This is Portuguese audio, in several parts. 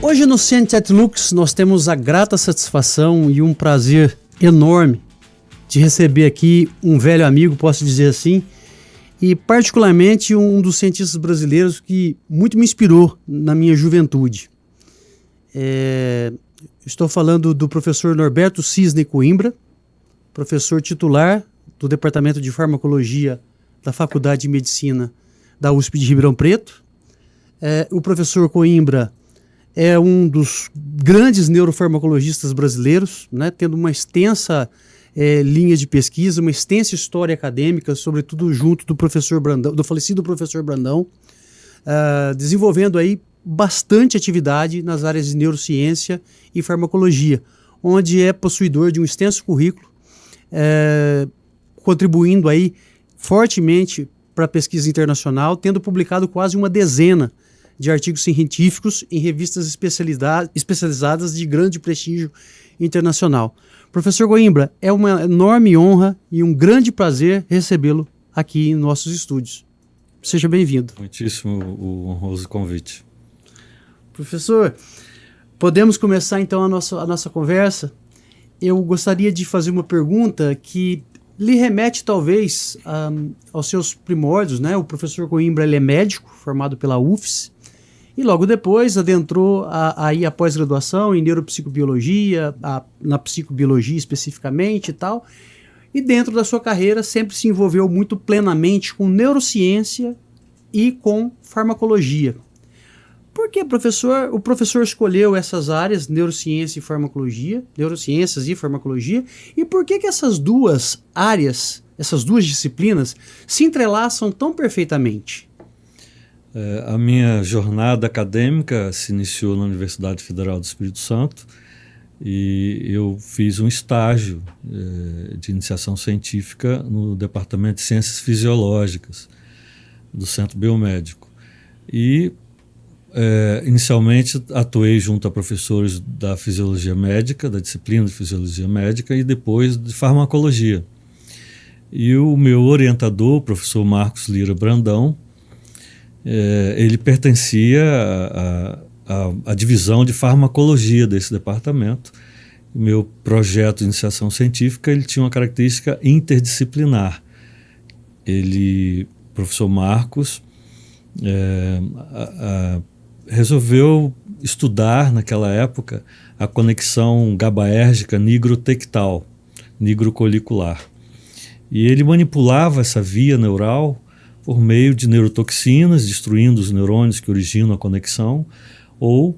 Hoje no Science Lux nós temos a grata satisfação e um prazer enorme de receber aqui um velho amigo, posso dizer assim, e particularmente um dos cientistas brasileiros que muito me inspirou na minha juventude. Estou falando do professor Norberto Cisne Coimbra, professor titular do Departamento de Farmacologia da Faculdade de Medicina da USP de Ribeirão Preto. O professor Coimbra é um dos grandes neurofarmacologistas brasileiros, né, tendo uma extensa linha de pesquisa, uma extensa história acadêmica, sobretudo junto do professor Brandão, do falecido professor Brandão, desenvolvendo aí bastante atividade nas áreas de neurociência e farmacologia, onde é possuidor de um extenso currículo, contribuindo aí fortemente para a pesquisa internacional, tendo publicado quase uma dezena de artigos científicos em revistas especializadas de grande prestígio internacional. Professor Coimbra, é uma enorme honra e um grande prazer recebê-lo aqui em nossos estúdios. Seja bem-vindo. Muitíssimo o honroso convite. Professor, podemos começar então a nossa conversa? Eu gostaria de fazer uma pergunta que lhe remete talvez aos seus primórdios, né? O professor Coimbra ele é médico, formado pela UFS, e logo depois adentrou aí a pós-graduação em neuropsicobiologia, na psicobiologia especificamente e tal. E dentro da sua carreira sempre se envolveu muito plenamente com neurociência e com farmacologia. Por que, professor, o professor escolheu essas áreas, neurociência e farmacologia, neurociências e farmacologia, e por que essas duas áreas, essas duas disciplinas, se entrelaçam tão perfeitamente? A minha jornada acadêmica se iniciou na Universidade Federal do Espírito Santo e eu fiz um estágio de iniciação científica no Departamento de Ciências Fisiológicas do Centro Biomédico. E inicialmente atuei junto a professores da fisiologia médica, da disciplina de fisiologia médica e depois de farmacologia. E o meu orientador, o professor Marcos Lira Brandão, ele pertencia à divisão de farmacologia desse departamento. O meu projeto de iniciação científica ele tinha uma característica interdisciplinar. Professor Marcos, resolveu estudar naquela época a conexão GABAérgica nigrotectal, nigrocolicular. E ele manipulava essa via neural por meio de neurotoxinas, destruindo os neurônios que originam a conexão, ou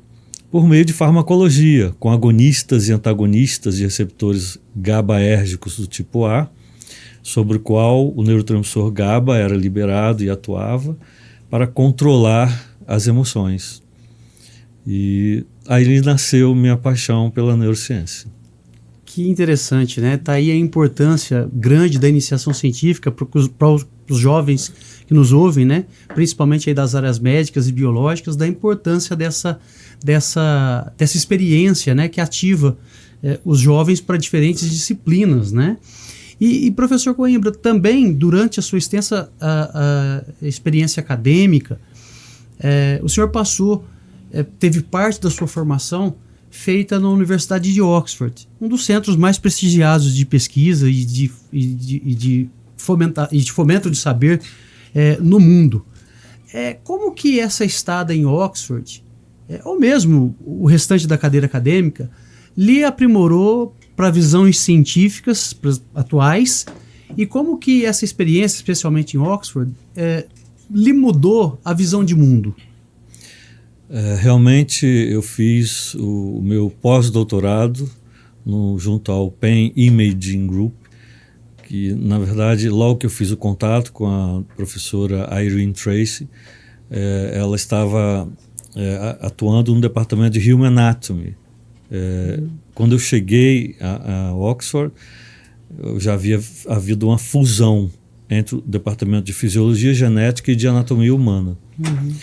por meio de farmacologia, com agonistas e antagonistas de receptores GABAérgicos do tipo A, sobre o qual o neurotransmissor GABA era liberado e atuava para controlar as emoções. E aí nasceu minha paixão pela neurociência. Que interessante, né? Tá aí a importância grande da iniciação científica para os jovens que nos ouvem, né? Principalmente aí das áreas médicas e biológicas, da importância dessa experiência, né? Que ativa os jovens para diferentes disciplinas, né? E professor Coimbra, também durante a sua extensa experiência acadêmica, o senhor teve parte da sua formação feita na Universidade de Oxford, um dos centros mais prestigiados de pesquisa e de fomento de saber no mundo. Como que essa estada em Oxford, ou mesmo o restante da cadeira acadêmica, lhe aprimorou para visões científicas atuais, e como que essa experiência, especialmente em Oxford, lhe mudou a visão de mundo? Realmente eu fiz o meu pós-doutorado junto ao Pain Imaging Group, que na verdade logo que eu fiz o contato com a professora Irene Tracy, ela estava atuando no departamento de Human Anatomy. Quando eu cheguei a Oxford, já havia havido uma fusão entre o departamento de Fisiologia Genética e de Anatomia Humana. Uhum.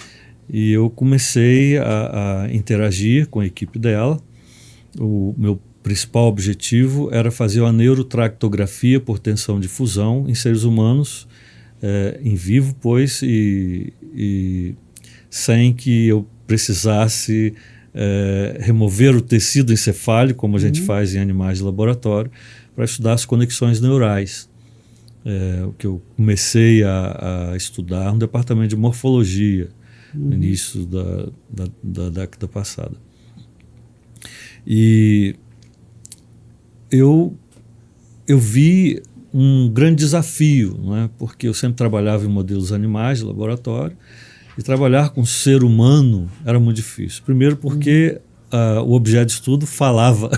E eu comecei a interagir com a equipe dela. O meu principal objetivo era fazer uma neurotractografia por tensão de fusão em seres humanos, em vivo, pois, e sem que eu precisasse remover o tecido encefálico, como a gente faz em animais de laboratório, para estudar as conexões neurais. O que eu comecei a estudar no departamento de morfologia, no início da década passada. E eu vi um grande desafio, não é? Porque eu sempre trabalhava em modelos animais de laboratório, e trabalhar com o ser humano era muito difícil. Primeiro porque o objeto de estudo falava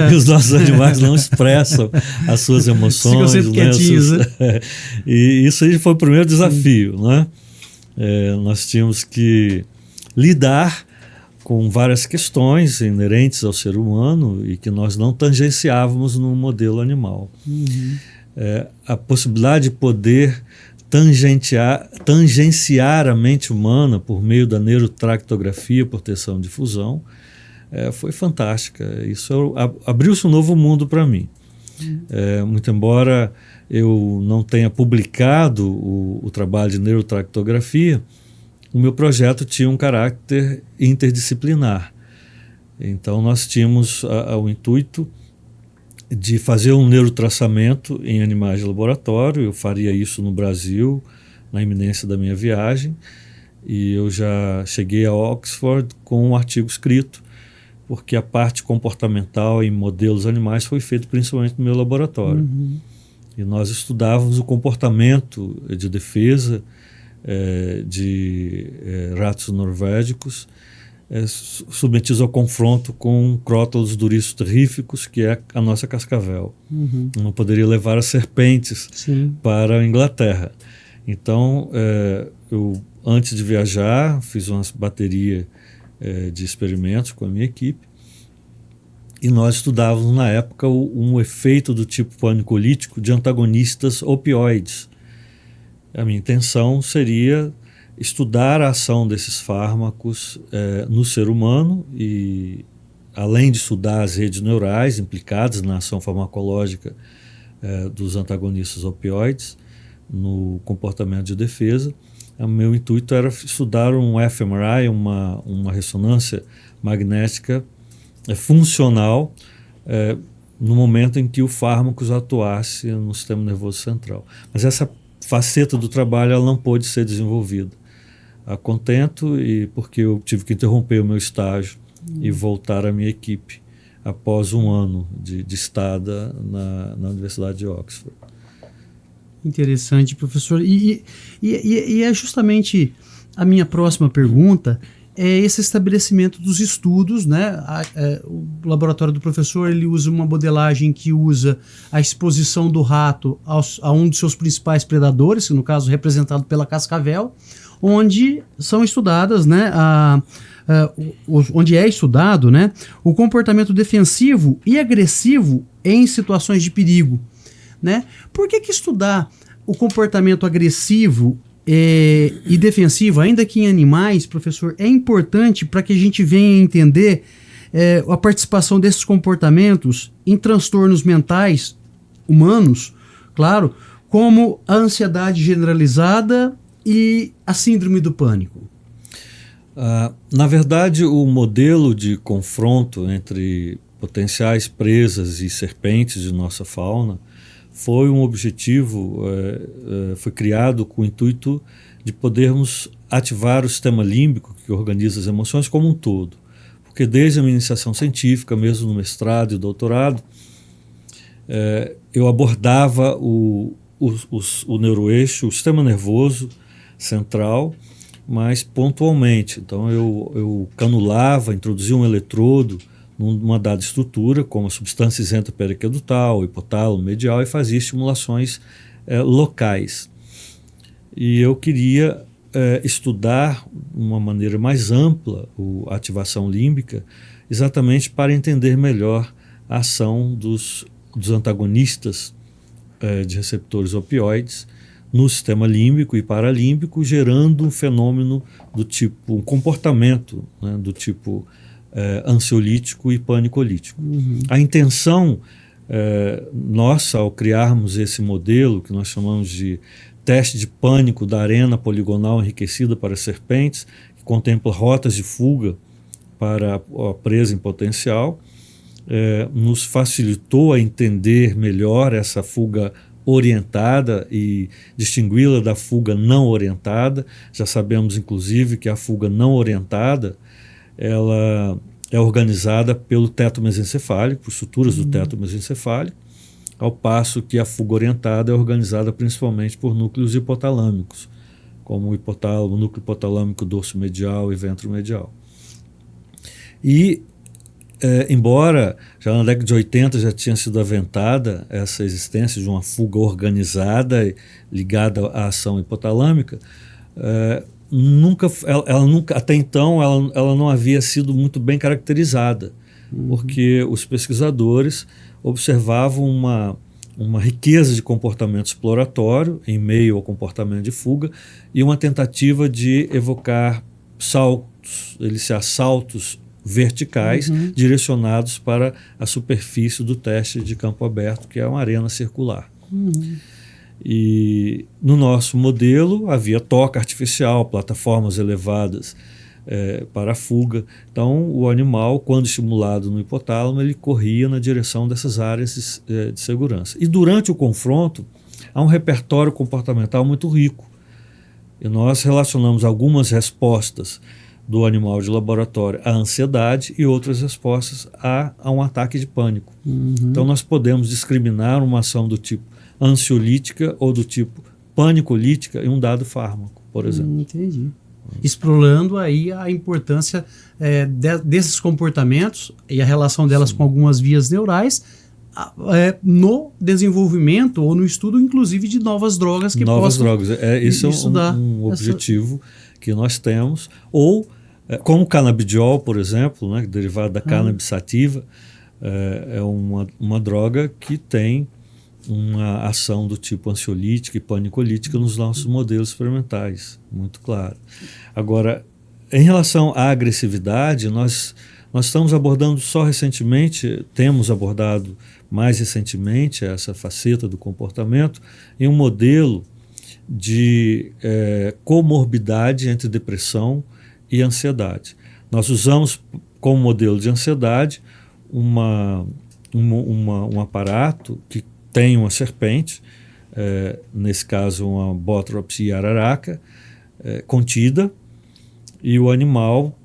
e os nossos animais não expressam as suas emoções. Ficam sempre quietinhos, né? E isso aí foi o primeiro desafio, né? Nós tínhamos que lidar com várias questões inerentes ao ser humano e que nós não tangenciávamos no modelo animal. A possibilidade de poder tangenciar a mente humana por meio da neurotractografia por tensão de fusão foi fantástica. Isso abriu-se um novo mundo para mim. Muito embora eu não tenha publicado o trabalho de neurotractografia, o meu projeto tinha um caráter interdisciplinar. Então nós tínhamos o intuito de fazer um neurotraçamento em animais de laboratório. Eu faria isso no Brasil, na iminência da minha viagem, e eu já cheguei a Oxford com um artigo escrito, porque a parte comportamental em modelos animais foi feita principalmente no meu laboratório. E nós estudávamos o comportamento de defesa de ratos norvégicos submetidos ao confronto com crótalos duríceos terríficos, que é a nossa cascavel. Não poderia levar as serpentes para a Inglaterra. Então, eu, antes de viajar, fiz uma bateria de experimentos com a minha equipe, e nós estudávamos na época um efeito do tipo panicolítico de antagonistas opioides. A minha intenção seria estudar a ação desses fármacos no ser humano e, além de estudar as redes neurais implicadas na ação farmacológica dos antagonistas opioides no comportamento de defesa, o meu intuito era estudar um fMRI, uma ressonância magnética funcional no momento em que o fármaco atuasse no sistema nervoso central. Mas essa faceta do trabalho ela não pôde ser desenvolvida a contento, e porque eu tive que interromper o meu estágio e voltar à minha equipe após um ano de estada na Universidade de Oxford. Interessante, professor. E é justamente a minha próxima pergunta, é esse estabelecimento dos estudos, né? O laboratório do professor ele usa uma modelagem que usa a exposição do rato a um dos seus principais predadores, que no caso representado pela cascavel, onde são estudadas, né, onde é estudado, né, o comportamento defensivo e agressivo em situações de perigo, né? Por que estudar o comportamento agressivo e defensivo, ainda que em animais, professor, é importante para que a gente venha entender a participação desses comportamentos em transtornos mentais humanos, claro, como a ansiedade generalizada e a síndrome do pânico? Na verdade, o modelo de confronto entre potenciais presas e serpentes de nossa fauna foi um objetivo, foi criado com o intuito de podermos ativar o sistema límbico que organiza as emoções como um todo. Porque desde a minha iniciação científica, mesmo no mestrado e doutorado, eu abordava o neuroeixo, o sistema nervoso central, mas pontualmente. Então eu canulava, introduzia um eletrodo numa dada estrutura, como a substância isenta periaquedutal, hipotálamo medial, e fazia estimulações locais. E eu queria estudar de uma maneira mais ampla a ativação límbica, exatamente para entender melhor a ação dos antagonistas de receptores opioides no sistema límbico e paralímbico, gerando um fenômeno do tipo, um comportamento, né, do tipo ansiolítico e panicolítico. A intenção nossa, ao criarmos esse modelo, que nós chamamos de teste de pânico da arena poligonal enriquecida para serpentes, que contempla rotas de fuga para a presa em potencial, nos facilitou a entender melhor essa fuga orientada e distingui-la da fuga não orientada. Já sabemos, inclusive, que a fuga não orientada ela é organizada pelo teto mesencefálico, por estruturas do teto mesencefálico, ao passo que a fuga orientada é organizada principalmente por núcleos hipotalâmicos, como o hipotálamo, núcleo hipotalâmico dorso medial e ventro medial. E embora já na década de 80 já tinha sido aventada essa existência de uma fuga organizada ligada à ação hipotalâmica, ela nunca, até então, ela não havia sido muito bem caracterizada, porque os pesquisadores observavam uma riqueza de comportamento exploratório em meio ao comportamento de fuga e uma tentativa de evocar saltos verticais direcionados para a superfície do teste de campo aberto, que é uma arena circular. E no nosso modelo havia toca artificial, plataformas elevadas para a fuga. Então o animal, quando estimulado no hipotálamo, ele corria na direção dessas áreas de segurança. E durante o confronto há um repertório comportamental muito rico. E nós relacionamos algumas respostas do animal de laboratório à ansiedade e outras respostas a um ataque de pânico. Então nós podemos discriminar uma ação do tipo ansiolítica ou do tipo panicolítica em um dado fármaco, por exemplo. Entendi. Explorando aí a importância desses comportamentos e a relação delas com algumas vias neurais no desenvolvimento ou no estudo, inclusive, de novas drogas que possam... Esse é um objetivo que nós temos. Ou, como o canabidiol, por exemplo, né, derivado da cannabis sativa, é uma droga que tem uma ação do tipo ansiolítica e panicolítica nos nossos modelos experimentais, muito claro. Agora, em relação à agressividade, nós estamos abordando temos abordado mais recentemente essa faceta do comportamento em um modelo de comorbidade entre depressão e ansiedade. Nós usamos como modelo de ansiedade um aparato que tem uma serpente, nesse caso uma Bothrops yararaca, contida, e o animal,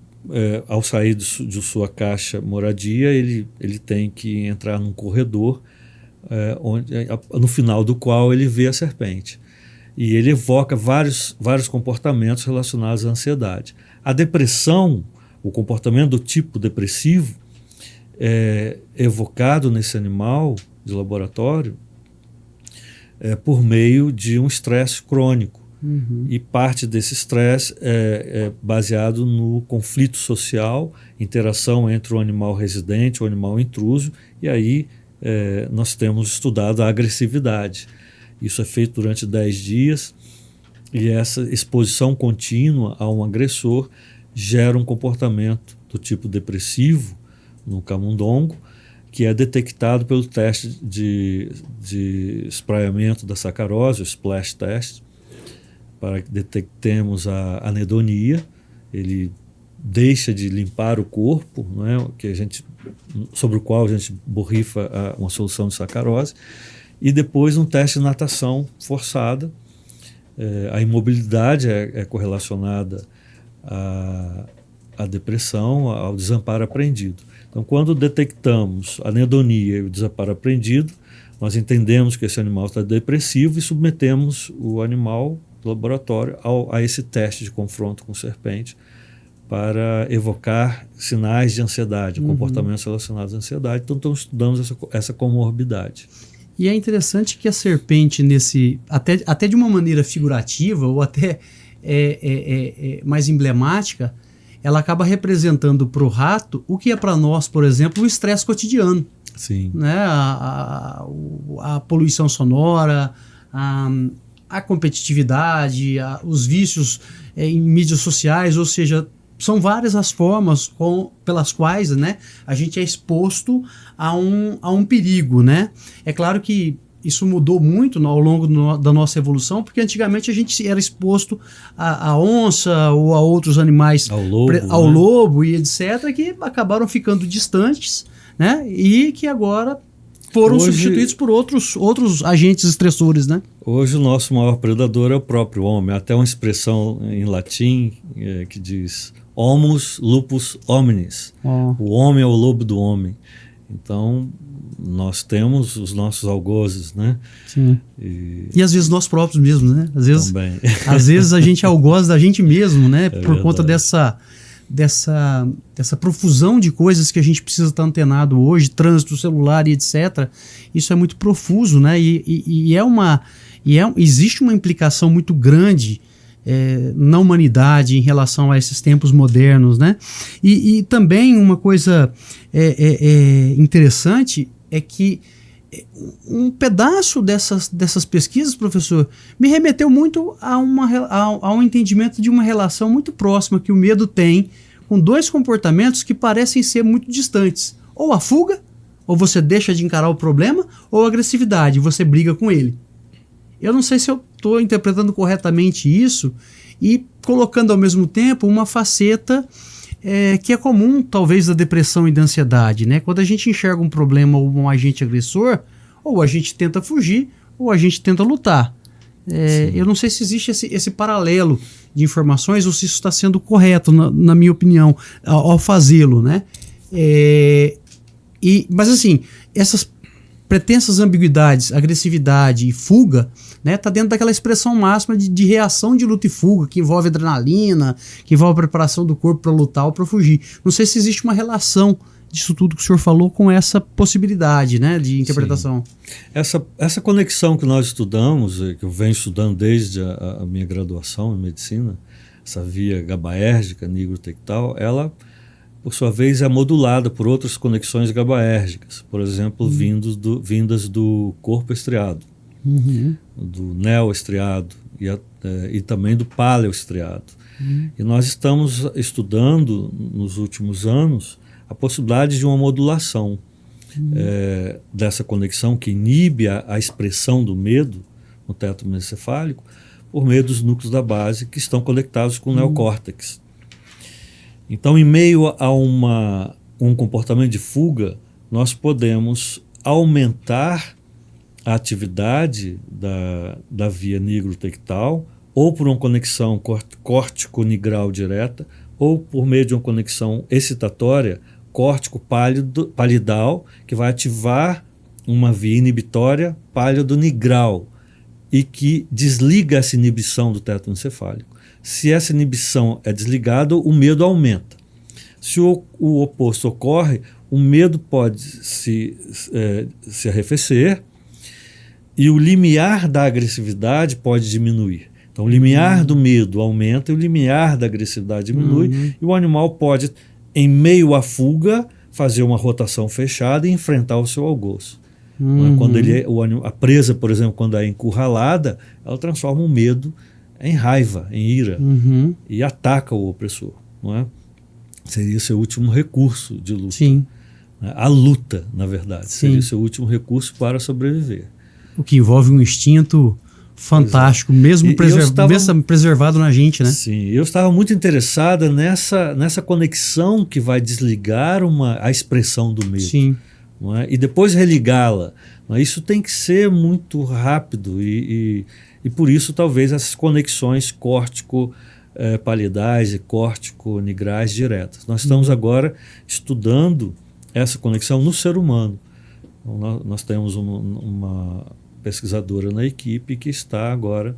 ao sair de sua caixa moradia, ele tem que entrar num corredor, no final do qual ele vê a serpente. E ele evoca vários comportamentos relacionados à ansiedade. A depressão, o comportamento do tipo depressivo, é evocado nesse animal de laboratório por meio de um estresse crônico. E parte desse estresse é baseado no conflito social, interação entre o animal residente e o animal intruso, e aí nós temos estudado a agressividade. Isso é feito durante 10 dias, e essa exposição contínua a um agressor gera um comportamento do tipo depressivo no camundongo, que é detectado pelo teste de espraiamento da sacarose, o splash test, para que detectemos a anedonia. Ele deixa de limpar o corpo, não é? Sobre o qual a gente borrifa uma solução de sacarose, e depois um teste de natação forçada. A imobilidade é correlacionada à depressão, ao desamparo aprendido. Então, quando detectamos a anedonia e o desamparo aprendido, nós entendemos que esse animal está depressivo e submetemos o animal do laboratório a esse teste de confronto com serpente para evocar sinais de ansiedade, comportamentos relacionados à ansiedade. Então, estudamos essa comorbidade. E é interessante que a serpente, até de uma maneira figurativa ou até mais emblemática, ela acaba representando para o rato o que é para nós, por exemplo, o estresse cotidiano. Sim. Né? A poluição sonora, a competitividade, os vícios em mídias sociais, ou seja, são várias as formas pelas quais, né, a gente é exposto a um perigo, né? É claro que isso mudou muito ao longo da nossa evolução, porque antigamente a gente era exposto à onça ou a outros animais, ao lobo e etc., que acabaram ficando distantes, né? E que agora foram substituídos por outros agentes estressores, né? Hoje o nosso maior predador é o próprio homem. Até uma expressão em latim que diz homus lupus hominis. O homem é o lobo do homem. Então, nós temos os nossos algozes, né? Sim. E às vezes nós próprios mesmos, né? Também. Às vezes a gente é algoz da gente mesmo, né? Por conta dessa profusão de coisas que a gente precisa estar antenado hoje, trânsito celular e etc. Isso é muito profuso, né? Existe uma implicação muito grande na humanidade em relação a esses tempos modernos, né? E também uma coisa interessante é que um pedaço dessas pesquisas, professor, me remeteu muito a um entendimento de uma relação muito próxima que o medo tem com dois comportamentos que parecem ser muito distantes. Ou a fuga, ou você deixa de encarar o problema, ou a agressividade, você briga com ele. Eu não sei se eu estou interpretando corretamente isso e colocando ao mesmo tempo uma faceta que é comum, talvez, da depressão e da ansiedade, né? Quando a gente enxerga um problema ou um agente agressor, ou a gente tenta fugir, ou a gente tenta lutar. Eu não sei se existe esse paralelo de informações ou se isso está sendo correto, na minha opinião, ao fazê-lo, né? Mas assim, essas pretensas ambiguidades, agressividade e fuga, né, tá dentro daquela expressão máxima de reação de luta e fuga, que envolve adrenalina, que envolve a preparação do corpo para lutar ou para fugir. Não sei se existe uma relação disso tudo que o senhor falou com essa possibilidade, né, de interpretação. Sim. Essa conexão que nós estudamos, que eu venho estudando desde a minha graduação em medicina, essa via GABAérgica, nigrotectal, ela, por sua vez, é modulada por outras conexões GABAérgicas, por exemplo, vindas do corpo estriado, do neoestriado e também do paleoestriado. E nós estamos estudando, nos últimos anos, a possibilidade de uma modulação dessa conexão que inibe a expressão do medo no teto mesencefálico por meio dos núcleos da base que estão conectados com o neocórtex. Então, em meio a um comportamento de fuga, nós podemos aumentar a atividade da via nigrotectal, ou por uma conexão córtico-nigral direta, ou por meio de uma conexão excitatória córtico-palidal, que vai ativar uma via inibitória pálido-nigral e que desliga essa inibição do teto encefálico. Se essa inibição é desligada, o medo aumenta. Se o oposto ocorre, o medo pode se arrefecer e o limiar da agressividade pode diminuir. Então, o limiar do medo aumenta e o limiar da agressividade diminui, e o animal pode, em meio à fuga, fazer uma rotação fechada e enfrentar o seu algoz. Quando a presa, por exemplo, quando é encurralada, ela transforma o medo em raiva, em ira, e ataca o opressor. Não é? Seria seu último recurso de luta. Sim. A luta, na verdade, seria seu último recurso para sobreviver. O que envolve um instinto fantástico, mesmo preservado na gente, né? Sim, eu estava muito interessada nessa conexão que vai desligar a expressão do medo. Sim. Não é? E depois religá-la. Isso tem que ser muito rápido e por isso talvez essas conexões córtico-palidais e córtico-nigrais diretas. Nós estamos agora estudando essa conexão no ser humano. Então, nós temos uma pesquisadora na equipe que está agora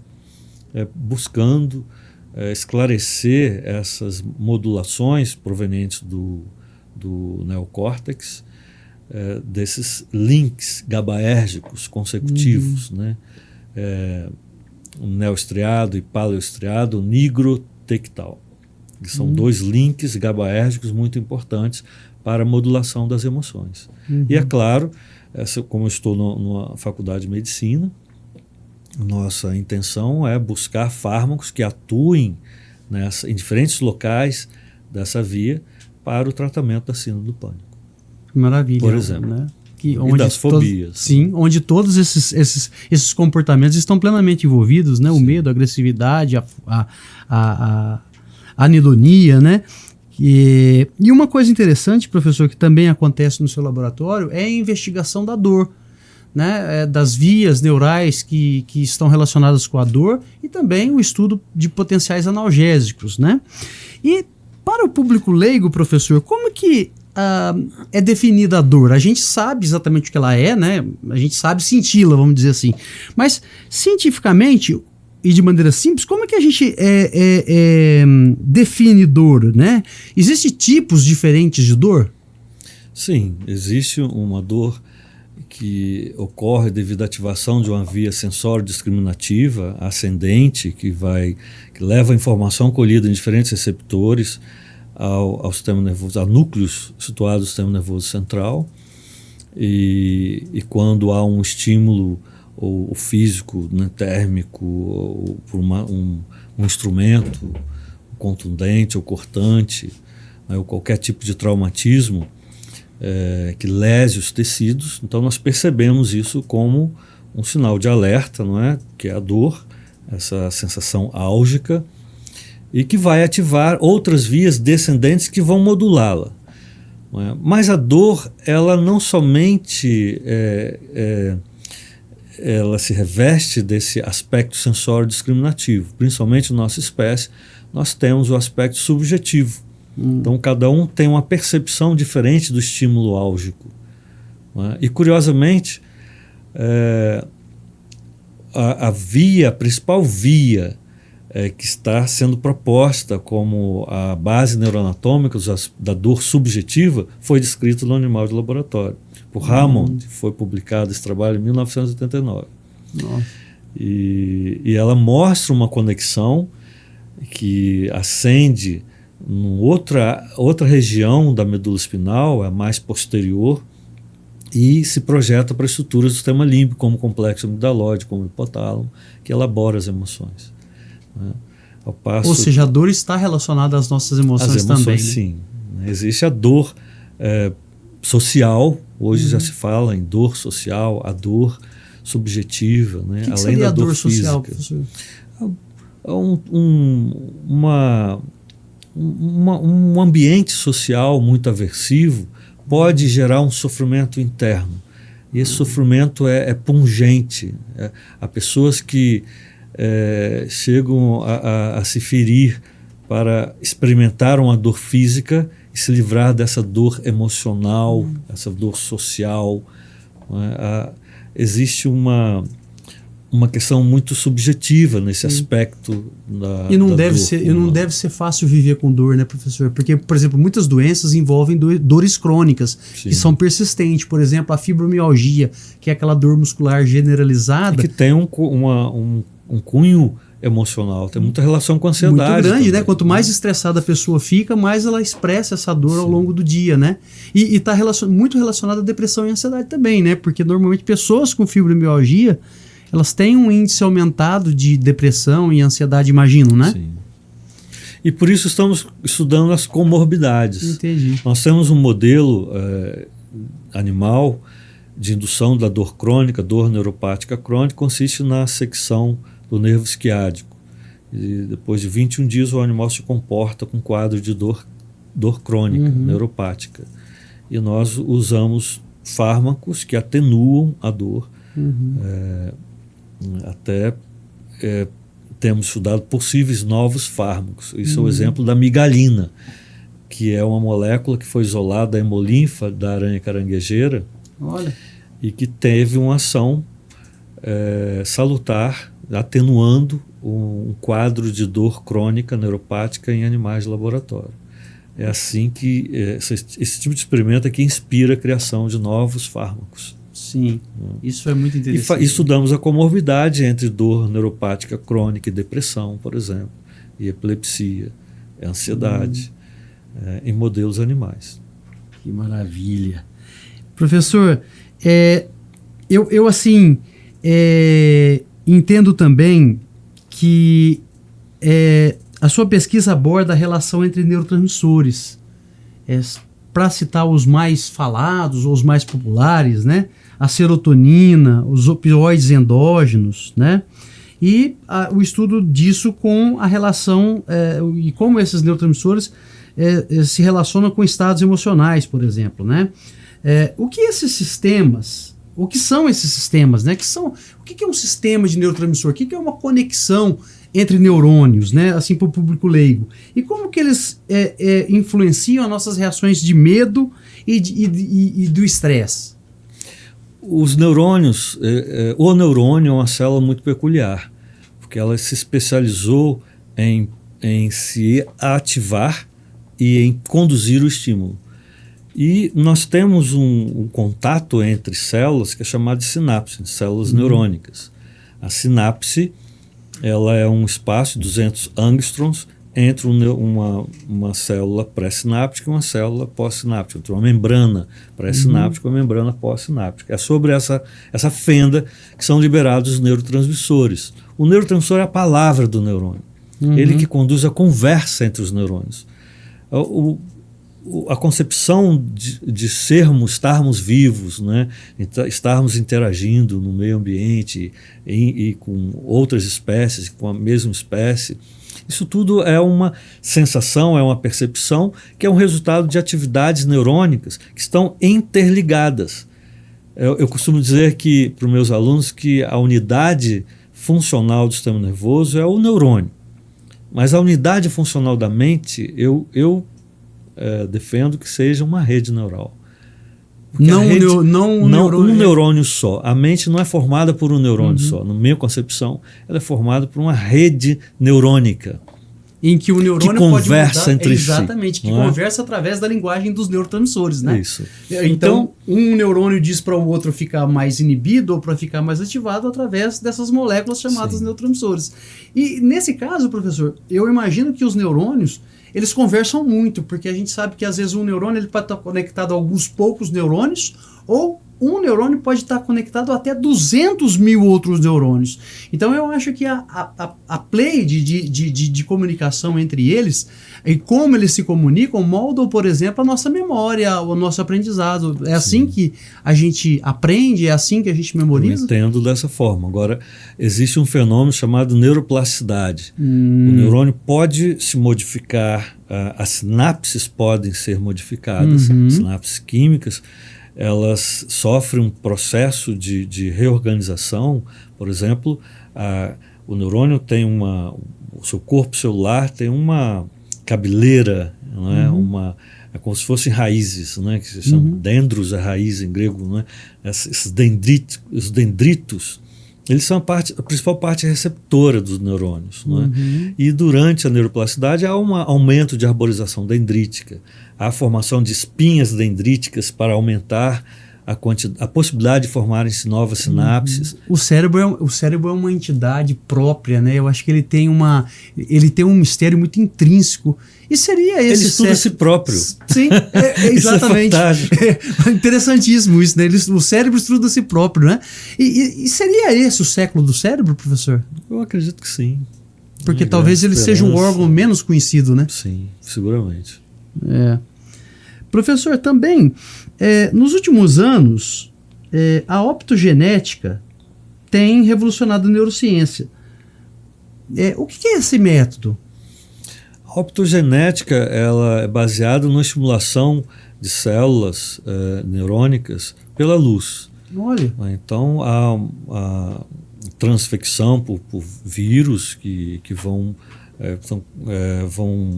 buscando esclarecer essas modulações provenientes do neocórtex, desses links GABAérgicos consecutivos, né? Neoestriado e paleoestriado nigrotectal, que são dois links GABAérgicos muito importantes para a modulação das emoções. E é claro, como eu estou numa faculdade de medicina, nossa intenção é buscar fármacos que atuem em diferentes locais dessa via para o tratamento da síndrome do pânico. Maravilha. Por exemplo. Né? E das fobias. Sim, onde todos esses comportamentos estão plenamente envolvidos, né? O medo, a agressividade, a anidonia, né? E uma coisa interessante, professor, que também acontece no seu laboratório é a investigação da dor, né? Das vias neurais que estão relacionadas com a dor e também o estudo de potenciais analgésicos, né? E para o público leigo, professor, como que é definida a dor? A gente sabe exatamente o que ela é, né? A gente sabe senti-la, vamos dizer assim. Mas, cientificamente e de maneira simples, como é que a gente define dor, né? Existem tipos diferentes de dor? Sim, existe uma dor que ocorre devido à ativação de uma via sensório discriminativa ascendente, que leva a informação colhida em diferentes receptores ao sistema nervoso, a núcleos situados no sistema nervoso central, e quando há um estímulo ou físico, né, térmico, ou por um instrumento contundente ou cortante, né, ou qualquer tipo de traumatismo que lese os tecidos, então nós percebemos isso como um sinal de alerta, não é? Que é a dor, essa sensação álgica, e que vai ativar outras vias descendentes que vão modulá-la. Não é? Mas a dor, ela não somente ela se reveste desse aspecto sensório discriminativo. Principalmente na nossa espécie, nós temos o aspecto subjetivo. Então, cada um tem uma percepção diferente do estímulo álgico. Não é? E, curiosamente, a principal via que está sendo proposta como a base neuroanatômica da dor subjetiva foi descrita no animal de laboratório. Por Hammond, foi publicado esse trabalho em 1989. E ela mostra uma conexão que ascende em outra região da medula espinal, a mais posterior, e se projeta para estruturas do sistema límbico, como o complexo amigdalóide, como o hipotálamo, que elabora as emoções. Né? Ou seja, a dor está relacionada às nossas emoções também. Né? Sim. Existe a dor social, hoje já se fala em dor social, a dor subjetiva, né? Que além da dor social, física. Um ambiente social muito aversivo pode gerar um sofrimento interno. E esse sofrimento é pungente. Há pessoas que chegam a se ferir para experimentar uma dor física e se livrar dessa dor emocional, essa dor social. Existe uma questão muito subjetiva nesse aspecto da não deve ser fácil viver com dor, né, professor? Porque, por exemplo, muitas doenças envolvem dores crônicas, que são persistentes. Por exemplo, a fibromialgia, que é aquela dor muscular generalizada. E que tem um cunho emocional, tem muita relação com a ansiedade. Muito grande, também, né? Quanto mais estressada a pessoa fica, mais ela expressa essa dor ao longo do dia, né? E está muito relacionada à depressão e ansiedade também, né? Porque normalmente pessoas com fibromialgia, elas têm um índice aumentado de depressão e ansiedade, imagino, né? Sim. E por isso estamos estudando as comorbidades. Entendi. Nós temos um modelo animal de indução da dor crônica, dor neuropática crônica, consiste na secção do nervo esquiádico. E depois de 21 dias o animal se comporta com quadro de dor crônica, neuropática. E nós usamos fármacos que atenuam a dor. Temos estudado possíveis novos fármacos. Isso é o exemplo da migalina, que é uma molécula que foi isolada da hemolinfa da aranha caranguejeira. Olha. E que teve uma ação salutar, atenuando um quadro de dor crônica neuropática em animais de laboratório. É assim que esse tipo de experimento é que inspira a criação de novos fármacos. Sim, isso é muito interessante. E estudamos a comorbidade entre dor neuropática crônica e depressão, por exemplo, e epilepsia, ansiedade, em modelos animais. Que maravilha. Professor, eu assim, entendo também que a sua pesquisa aborda a relação entre neurotransmissores. para citar os mais falados ou os mais populares, né? A serotonina, os opioides endógenos, né? E o estudo disso com a relação e como esses neurotransmissores se relacionam com estados emocionais, por exemplo, né? O que são esses sistemas, né? O que é um sistema de neurotransmissor? O que é uma conexão entre neurônios, né? Assim, para o público leigo. E como que eles influenciam as nossas reações de medo e do estresse? Os neurônios, o neurônio é uma célula muito peculiar, porque ela se especializou em se ativar e em conduzir o estímulo. E nós temos um contato entre células que é chamado de sinapse, células neurônicas. A sinapse, ela é um espaço de 200 angstroms entre uma célula pré-sináptica e uma célula pós-sináptica, entre uma membrana pré-sináptica e uma membrana pós-sináptica. É sobre essa fenda que são liberados os neurotransmissores. O neurotransmissor é a palavra do neurônio. Ele que conduz a conversa entre os neurônios. A concepção de estarmos vivos, né? Estarmos interagindo no meio ambiente e com outras espécies, com a mesma espécie, isso tudo é uma sensação, é uma percepção que é um resultado de atividades neurônicas que estão interligadas. Eu costumo dizer para os meus alunos que a unidade funcional do sistema nervoso é o neurônio, mas a unidade funcional da mente eu defendo que seja uma rede neural. Não um neurônio só. A mente não é formada por um neurônio só. Na minha concepção, ela é formada por uma rede neurônica. Em que o neurônio que conversa pode mudar, entre exatamente, si. Que conversa através da linguagem dos neurotransmissores, né? Isso. Então, um neurônio diz para o outro ficar mais inibido ou para ficar mais ativado através dessas moléculas chamadas neurotransmissores. E nesse caso, professor, eu imagino que os neurônios eles conversam muito, porque a gente sabe que às vezes um neurônio ele pode estar conectado a alguns poucos neurônios, ou um neurônio pode estar conectado a até 200 mil outros neurônios. Então eu acho que a play de comunicação entre eles, e como eles se comunicam, moldam, por exemplo, a nossa memória, o nosso aprendizado. É assim que a gente aprende, é assim que a gente memoriza? Eu entendo dessa forma. Agora, existe um fenômeno chamado neuroplasticidade. O neurônio pode se modificar, as sinapses podem ser modificadas, sinapses químicas, elas sofrem um processo de reorganização. Por exemplo, o neurônio tem o seu corpo celular tem uma cabeleira, não é? É como se fossem raízes, né? Que se chamam dendros, a raiz em grego, né? Os dendritos, eles são a principal parte receptora dos neurônios. Né? E durante a neuroplasticidade há um aumento de arborização dendrítica, há a formação de espinhas dendríticas para aumentar a possibilidade de formarem-se novas sinapses. O cérebro é uma entidade própria, né? Eu acho que ele tem um mistério muito intrínseco. E seria esse... Ele estuda a si próprio. Sim, exatamente. Isso é interessantíssimo isso, né? O cérebro estuda a si próprio, né? E seria esse o século do cérebro, professor? Eu acredito que sim. Porque talvez ele seja um órgão menos conhecido, né? Sim, seguramente. Professor, também, nos últimos anos, a optogenética tem revolucionado a neurociência. O que é esse método? A optogenética ela é baseada na estimulação de células neurônicas pela luz. Olha. Então, a transfecção por vírus que vão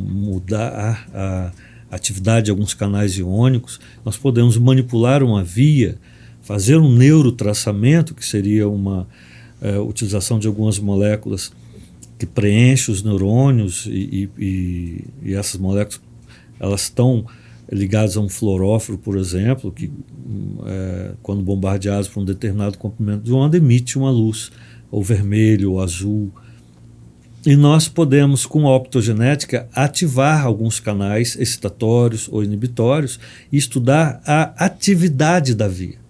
mudar a atividade de alguns canais iônicos. Nós podemos manipular uma via, fazer um neurotraçamento, que seria uma utilização de algumas moléculas que preenchem os neurônios e essas moléculas elas estão ligadas a um fluoróforo, por exemplo, que quando bombardeados por um determinado comprimento de onda emite uma luz, ou vermelho, ou azul. E nós podemos, com a optogenética, ativar alguns canais excitatórios ou inibitórios e estudar a atividade da via.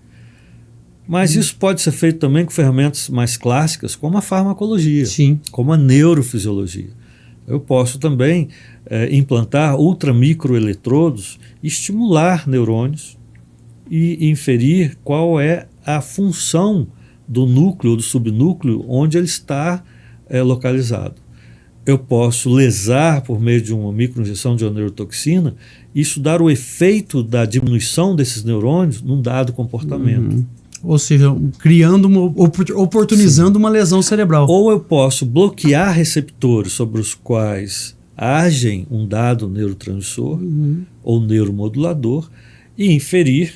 Mas isso pode ser feito também com ferramentas mais clássicas, como a farmacologia, como a neurofisiologia. Eu posso também implantar ultramicroeletrodos, estimular neurônios e inferir qual é a função do núcleo ou do subnúcleo onde ele está localizado. Eu posso lesar por meio de uma microinjeção de uma neurotoxina e estudar o efeito da diminuição desses neurônios num dado comportamento. Ou seja, oportunizando uma lesão cerebral. Ou eu posso bloquear receptores sobre os quais agem um dado neurotransmissor ou neuromodulador e inferir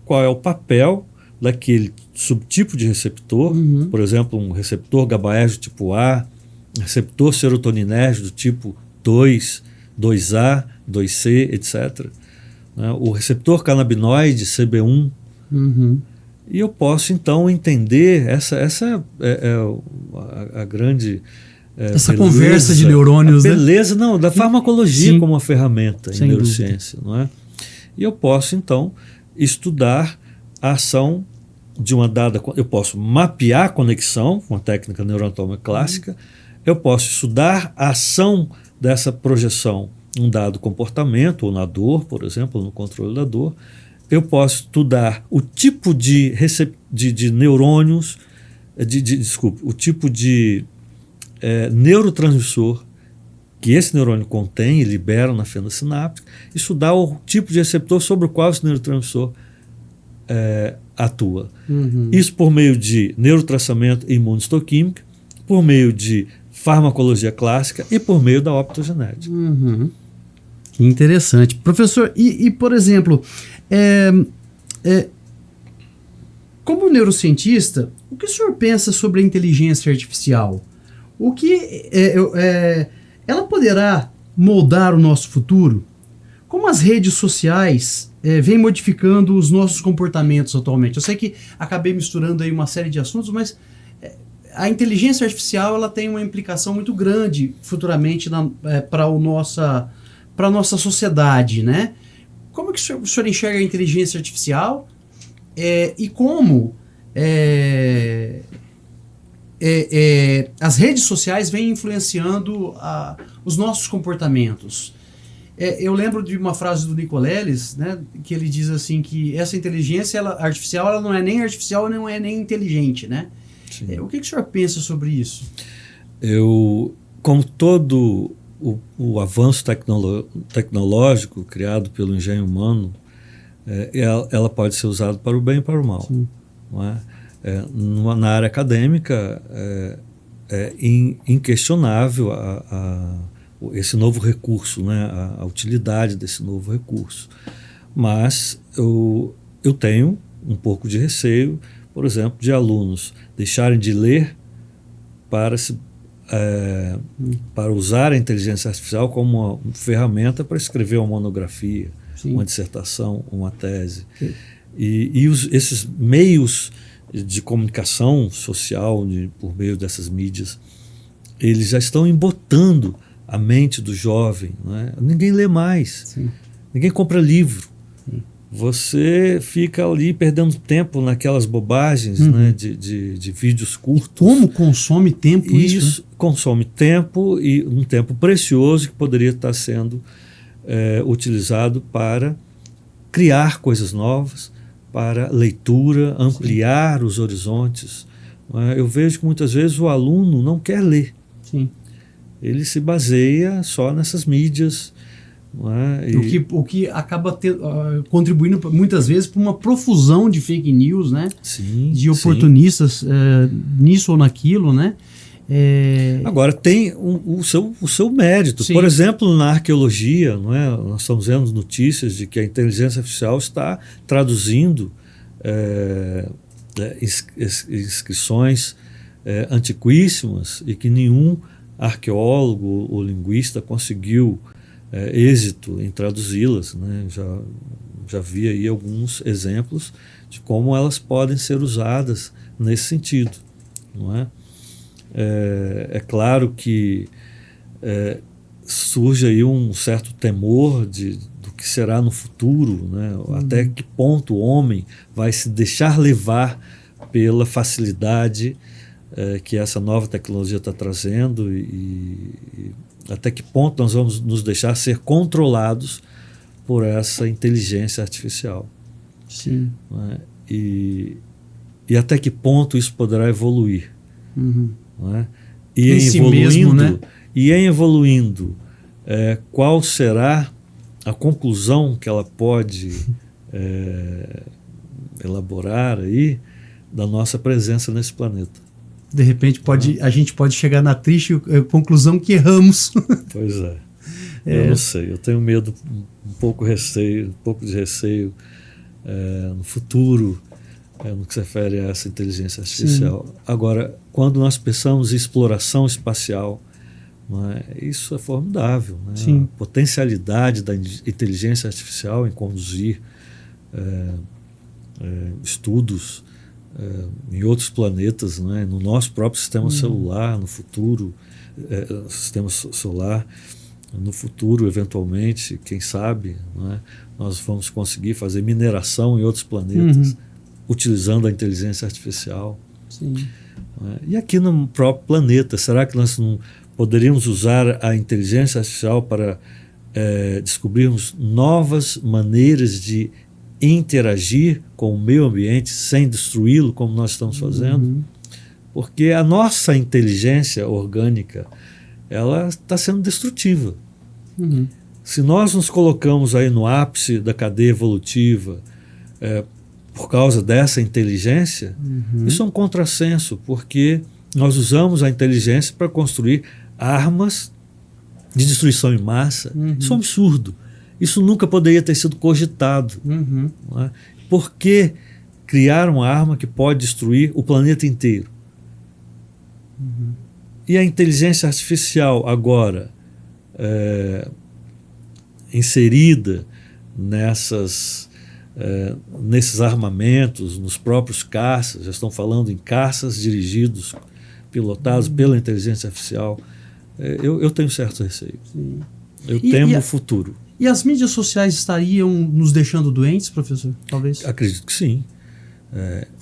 qual é o papel daquele subtipo de receptor, por exemplo, um receptor GABAérgico tipo A, um receptor serotoninérgico do tipo 2, 2A, 2C, etc. O receptor canabinoide CB1. E eu posso, então, entender, essa é a grande essa beleza, conversa de neurônios, beleza, não, da farmacologia como uma ferramenta em neurociência. Dúvida. Não é? E eu posso, então, estudar a ação de uma dada... Eu posso mapear a conexão com a técnica neuroanatômica clássica, eu posso estudar a ação dessa projeção num dado comportamento, ou na dor, por exemplo, no controle da dor. Eu posso estudar o tipo de neurônios, o tipo de neurotransmissor que esse neurônio contém e libera na fenda sináptica, estudar o tipo de receptor sobre o qual esse neurotransmissor atua. Isso por meio de neurotraçamento e imunistoquímica, por meio de farmacologia clássica e por meio da optogenética. Que interessante. Professor, por exemplo, como neurocientista, o que o senhor pensa sobre a inteligência artificial? O que ela poderá moldar o nosso futuro? Como as redes sociais vêm modificando os nossos comportamentos atualmente? Eu sei que acabei misturando aí uma série de assuntos, mas a inteligência artificial ela tem uma implicação muito grande futuramente para a nossa sociedade, né? Como que o senhor enxerga a inteligência artificial e como as redes sociais vêm influenciando os nossos comportamentos? Eu lembro de uma frase do Nicoleles, né, que ele diz assim que essa inteligência artificial ela não é nem artificial, não é nem inteligente, né? O que o senhor pensa sobre isso? Como todo o avanço tecnológico criado pelo engenho humano, ela pode ser usada para o bem e para o mal. Não é? Na área acadêmica, é inquestionável esse novo recurso, né? A utilidade desse novo recurso. Mas eu tenho um pouco de receio, por exemplo, de alunos deixarem de ler para usar a inteligência artificial como uma ferramenta para escrever uma monografia, uma dissertação, uma tese. Esses meios de comunicação social por meio dessas mídias, eles já estão embotando a mente do jovem. Não é? Ninguém lê mais, ninguém compra livro. Você fica ali perdendo tempo naquelas bobagens, né, de vídeos curtos. Como consome tempo isso? Isso consome tempo, e um tempo precioso que poderia estar sendo utilizado para criar coisas novas, para leitura, ampliar os horizontes. Eu vejo que muitas vezes o aluno não quer ler. Ele se baseia só nessas mídias. O que acaba contribuindo muitas vezes para uma profusão de fake news, né? De oportunistas nisso ou naquilo, né? Agora tem o seu mérito. Por exemplo, na arqueologia, não é? Nós estamos vendo notícias de que a inteligência artificial está traduzindo inscrições antiquíssimas e que nenhum arqueólogo ou linguista conseguiu êxito em traduzi-las, né? Já vi aí alguns exemplos de como elas podem ser usadas nesse sentido, não é? É claro que surge aí um certo temor do que será no futuro, né? Até que ponto o homem vai se deixar levar pela facilidade que essa nova tecnologia está trazendo e até que ponto nós vamos nos deixar ser controlados por essa inteligência artificial. Sim. Né? E até que ponto isso poderá evoluir. Uhum. Né? Em si mesmo, né? E em evoluindo, qual será a conclusão que ela pode elaborar aí da nossa presença nesse planeta? De repente a gente pode chegar na triste conclusão que erramos. Pois é. Eu não sei, eu tenho medo, um pouco de receio no futuro, no que se refere a essa inteligência artificial. Sim. Agora, quando nós pensamos em exploração espacial, isso é formidável. Né? Sim. A potencialidade da inteligência artificial em conduzir estudos em outros planetas, né? No nosso próprio sistema celular, no futuro, sistema solar, no futuro, eventualmente, quem sabe, né? Nós vamos conseguir fazer mineração em outros planetas, utilizando a inteligência artificial. Sim. E aqui no próprio planeta, será que nós não poderíamos usar a inteligência artificial para descobrirmos novas maneiras de interagir com o meio ambiente sem destruí-lo, como nós estamos fazendo? Porque a nossa inteligência orgânica, ela está sendo destrutiva. Se nós nos colocamos aí no ápice da cadeia evolutiva por causa dessa inteligência, isso é um contrassenso, porque nós usamos a inteligência para construir armas de destruição em massa. Isso é um absurdo. Isso nunca poderia ter sido cogitado. Não é? Por que criar uma arma que pode destruir o planeta inteiro? E a inteligência artificial agora inserida nesses armamentos, nos próprios caças, já estão falando em caças dirigidos, pilotados pela inteligência artificial, eu tenho certo receio. Sim. Eu temo o futuro. E as mídias sociais estariam nos deixando doentes, professor? Talvez? Acredito que sim.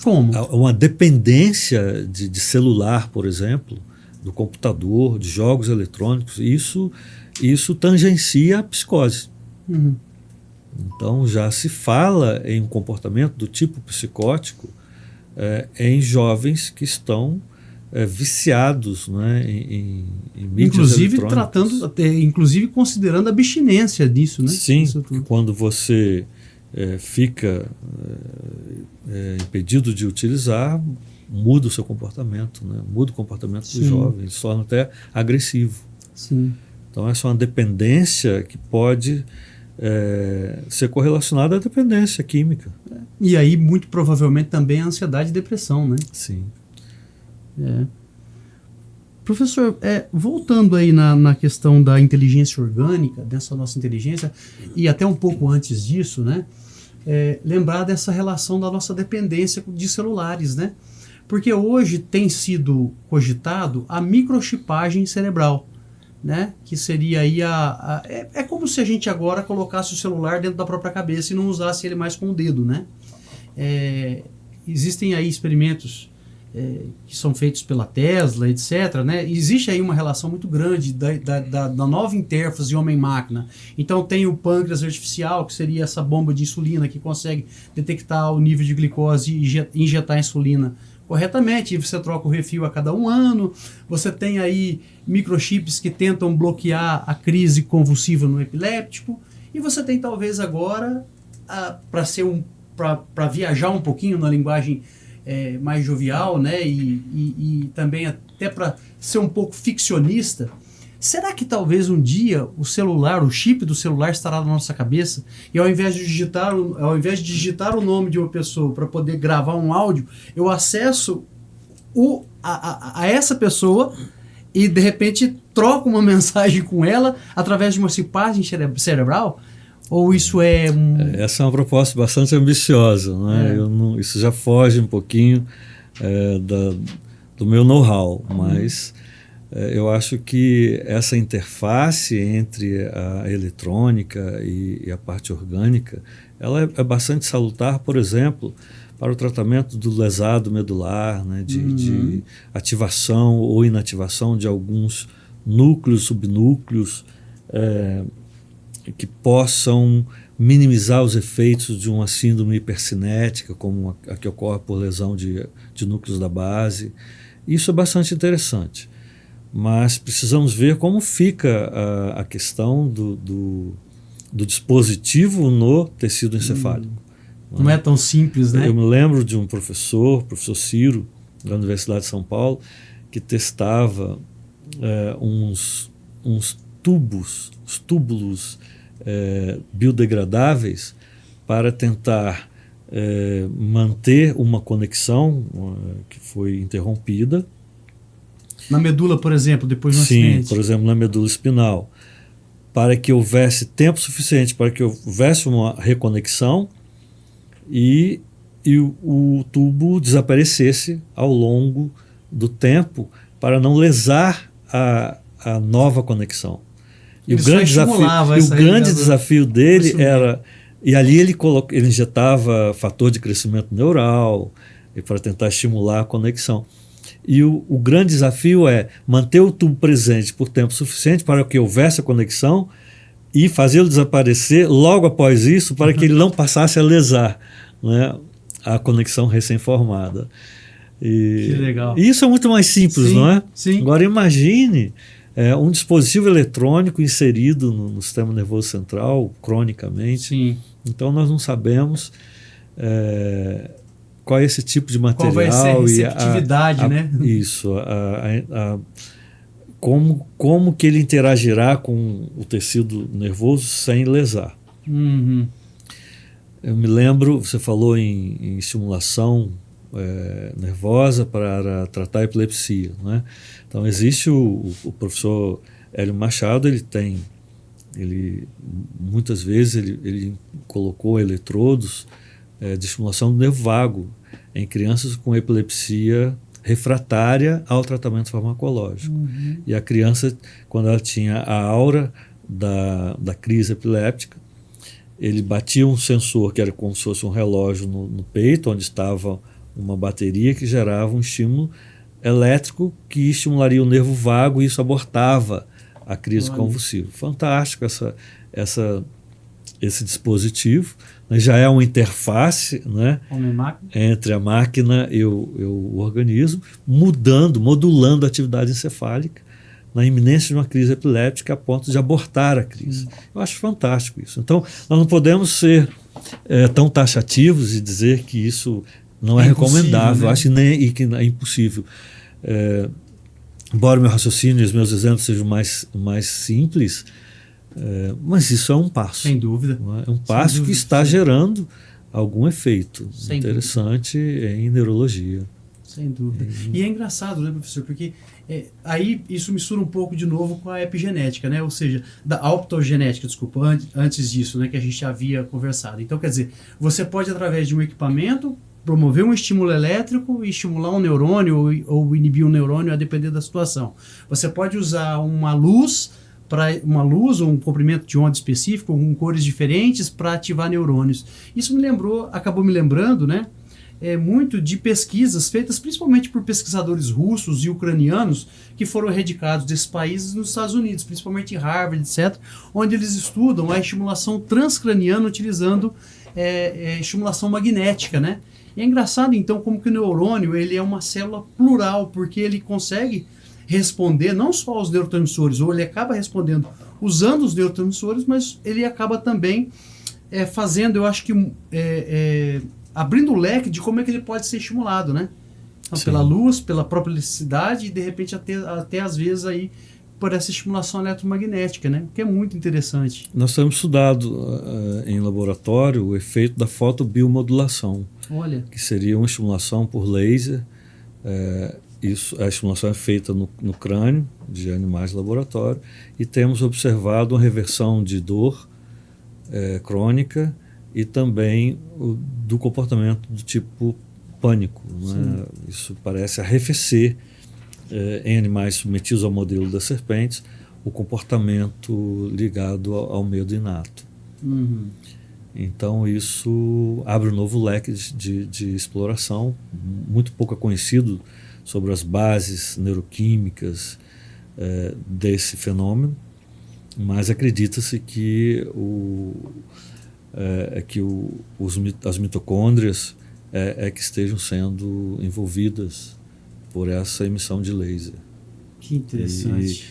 Como? Uma dependência de celular, por exemplo, do computador, de jogos eletrônicos, isso tangencia a psicose. Então já se fala em um comportamento do tipo psicótico em jovens que estão viciados, né, em mídias eletrônicas. Inclusive considerando a abstinência disso, né? Sim, quando você fica impedido de utilizar, muda o seu comportamento, né? Muda o comportamento do jovem, se torna até agressivo. Sim. Então essa é uma dependência que pode ser correlacionada à dependência química. E aí, muito provavelmente, também a ansiedade e depressão, né? Sim. Professor, voltando aí na questão da inteligência orgânica, dessa nossa inteligência, e até um pouco antes disso, né? Lembrar dessa relação da nossa dependência de celulares, né? Porque hoje tem sido cogitado a microchipagem cerebral, né? Que seria aí é como se a gente agora colocasse o celular dentro da própria cabeça e não usasse ele mais com o dedo, né? Existem aí experimentos que são feitos pela Tesla, etc., né? Existe aí uma relação muito grande da nova interface de homem-máquina. Então tem o pâncreas artificial, que seria essa bomba de insulina que consegue detectar o nível de glicose e injetar insulina corretamente, e você troca o refil a cada 1 ano. Você tem aí microchips que tentam bloquear a crise convulsiva no epiléptico, e você tem talvez agora, para viajar um pouquinho na linguagem mais jovial, né, e também até para ser um pouco ficcionista, será que talvez um dia o chip do celular estará na nossa cabeça, e ao invés de digitar o nome de uma pessoa para poder gravar um áudio, eu acesso a essa pessoa e de repente troco uma mensagem com ela através de uma chipagem cerebral? Ou isso Essa é uma proposta bastante ambiciosa, né? Isso já foge um pouquinho do meu know-how, mas eu acho que essa interface entre a eletrônica e a parte orgânica, ela é bastante salutar, por exemplo, para o tratamento do lesado medular, né, de ativação ou inativação de alguns núcleos, subnúcleos, que possam minimizar os efeitos de uma síndrome hipercinética, como a que ocorre por lesão de núcleos da base. Isso é bastante interessante, mas precisamos ver como fica a questão do dispositivo no tecido encefálico. Não é tão simples, né? Eu me lembro de um professor Ciro, da Universidade de São Paulo, que testava uns túbulos biodegradáveis para tentar manter uma conexão que foi interrompida. Na medula, por exemplo, depois de um acidente? Sim, por exemplo, na medula espinal, para que houvesse tempo suficiente para que houvesse uma reconexão e o tubo desaparecesse ao longo do tempo para não lesar a nova conexão. E o grande desafio dele era... E ali ele injetava fator de crescimento neural para tentar estimular a conexão. E o grande desafio é manter o tubo presente por tempo suficiente para que houvesse a conexão e fazê-lo desaparecer logo após isso para que ele não passasse a lesar, né, a conexão recém-formada. Que legal. E isso é muito mais simples, sim, não é? Sim. Agora imagine um dispositivo eletrônico inserido no sistema nervoso central, cronicamente. Sim. Então nós não sabemos qual é esse tipo de material. Qual vai ser a receptividade, né? Isso. Como que ele interagirá com o tecido nervoso sem lesar. Uhum. Eu me lembro, você falou em estimulação nervosa para tratar a epilepsia, né? Então existe o professor Hélio Machado, ele muitas vezes ele colocou eletrodos de estimulação do nervo vago em crianças com epilepsia refratária ao tratamento farmacológico. Uhum. E a criança, quando ela tinha a aura da crise epiléptica, ele batia um sensor que era como se fosse um relógio no peito, onde estava uma bateria que gerava um estímulo elétrico que estimularia o nervo vago e isso abortava a crise convulsiva. Fantástico esse dispositivo, né? Já é uma interface, né, entre a máquina e o organismo, modulando a atividade encefálica na iminência de uma crise epiléptica a ponto de abortar a crise. Eu acho fantástico isso. Então, nós não podemos ser tão taxativos e dizer que isso não é recomendável, né? Acho que é impossível. Embora o meu raciocínio e os meus exemplos sejam mais simples, mas isso é um passo. Sem dúvida. É um passo que está gerando algum efeito interessante em neurologia. Sem dúvida. E é engraçado, né, professor? Porque aí isso mistura um pouco de novo com a epigenética, né? Ou seja, a optogenética, desculpa, antes disso, né, que a gente já havia conversado. Então, quer dizer, você pode, através de um equipamento, promover um estímulo elétrico e estimular um neurônio ou inibir um neurônio, a depender da situação. Você pode usar uma luz ou um comprimento de onda específico, com cores diferentes, para ativar neurônios. Isso acabou me lembrando, né? Muito de pesquisas feitas principalmente por pesquisadores russos e ucranianos que foram radicados desses países nos Estados Unidos, principalmente em Harvard, etc., onde eles estudam a estimulação transcraniana utilizando estimulação magnética, né? E é engraçado, então, como que o neurônio ele é uma célula plural, porque ele consegue responder não só aos neurotransmissores, ou ele acaba respondendo usando os neurotransmissores, mas ele acaba também fazendo, eu acho que, abrindo o leque de como é que ele pode ser estimulado, né? Então, pela luz, pela própria eletricidade e, de repente, até às vezes aí por essa estimulação eletromagnética, né? Que é muito interessante. Nós temos estudado em laboratório o efeito da fotobiomodulação. Olha. Que seria uma estimulação por laser. A estimulação é feita no crânio de animais de laboratório e temos observado uma reversão de dor crônica e também do comportamento do tipo pânico, né? Isso parece arrefecer em animais submetidos ao modelo das serpentes o comportamento ligado ao medo inato. Uhum. Então isso abre um novo leque de exploração, muito pouco conhecido sobre as bases neuroquímicas desse fenômeno, mas acredita-se que, as mitocôndrias que estejam sendo envolvidas por essa emissão de laser. Que interessante.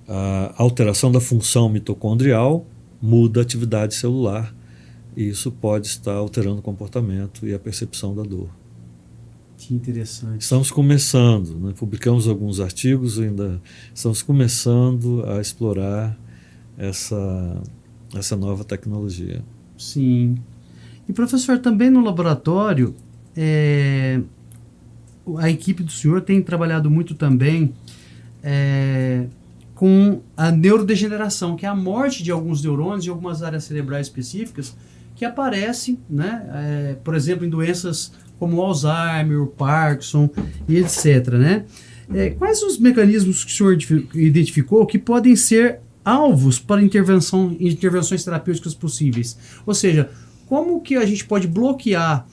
A alteração da função mitocondrial muda a atividade celular e isso pode estar alterando o comportamento e a percepção da dor. Que interessante. Estamos começando, né? Publicamos alguns artigos, ainda estamos começando a explorar essa nova tecnologia. Sim. E professor, também no laboratório, a equipe do senhor tem trabalhado muito também com a neurodegeneração, que é a morte de alguns neurônios em algumas áreas cerebrais específicas que aparecem, né, por exemplo, em doenças como Alzheimer, o Parkinson e etc. Né? Quais os mecanismos que o senhor identificou que podem ser alvos para intervenções terapêuticas possíveis? Ou seja, como que a gente pode bloquear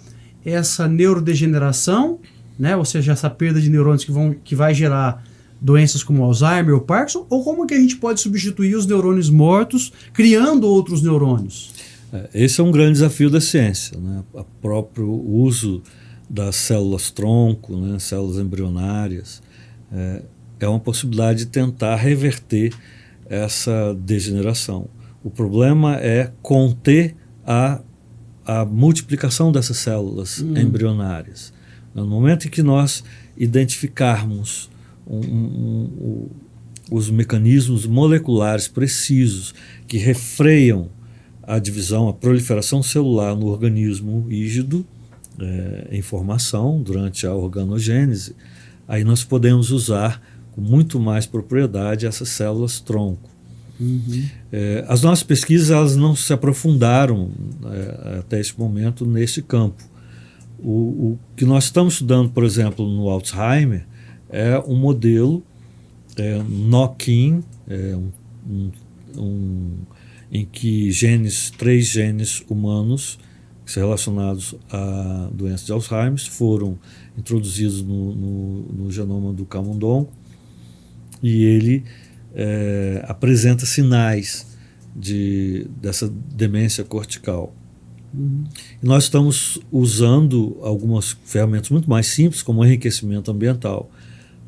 essa neurodegeneração, né? Ou seja, essa perda de neurônios que vai gerar doenças como Alzheimer ou Parkinson, ou como que a gente pode substituir os neurônios mortos criando outros neurônios? Esse é um grande desafio da ciência, né? O próprio uso das células-tronco, né? Células embrionárias, é uma possibilidade de tentar reverter essa degeneração. O problema é conter a multiplicação dessas células embrionárias. No momento em que nós identificarmos os mecanismos moleculares precisos que refreiam a divisão, a proliferação celular no organismo rígido, em formação, durante a organogênese, aí nós podemos usar com muito mais propriedade essas células-tronco. As nossas pesquisas elas não se aprofundaram até este momento neste campo. O que nós estamos estudando, por exemplo, no Alzheimer, é um modelo knock-in, em que três genes humanos relacionados a doenças de Alzheimer foram introduzidos no genoma do camundongo e ele apresenta sinais dessa demência cortical. E nós estamos usando algumas ferramentas muito mais simples, como o enriquecimento ambiental,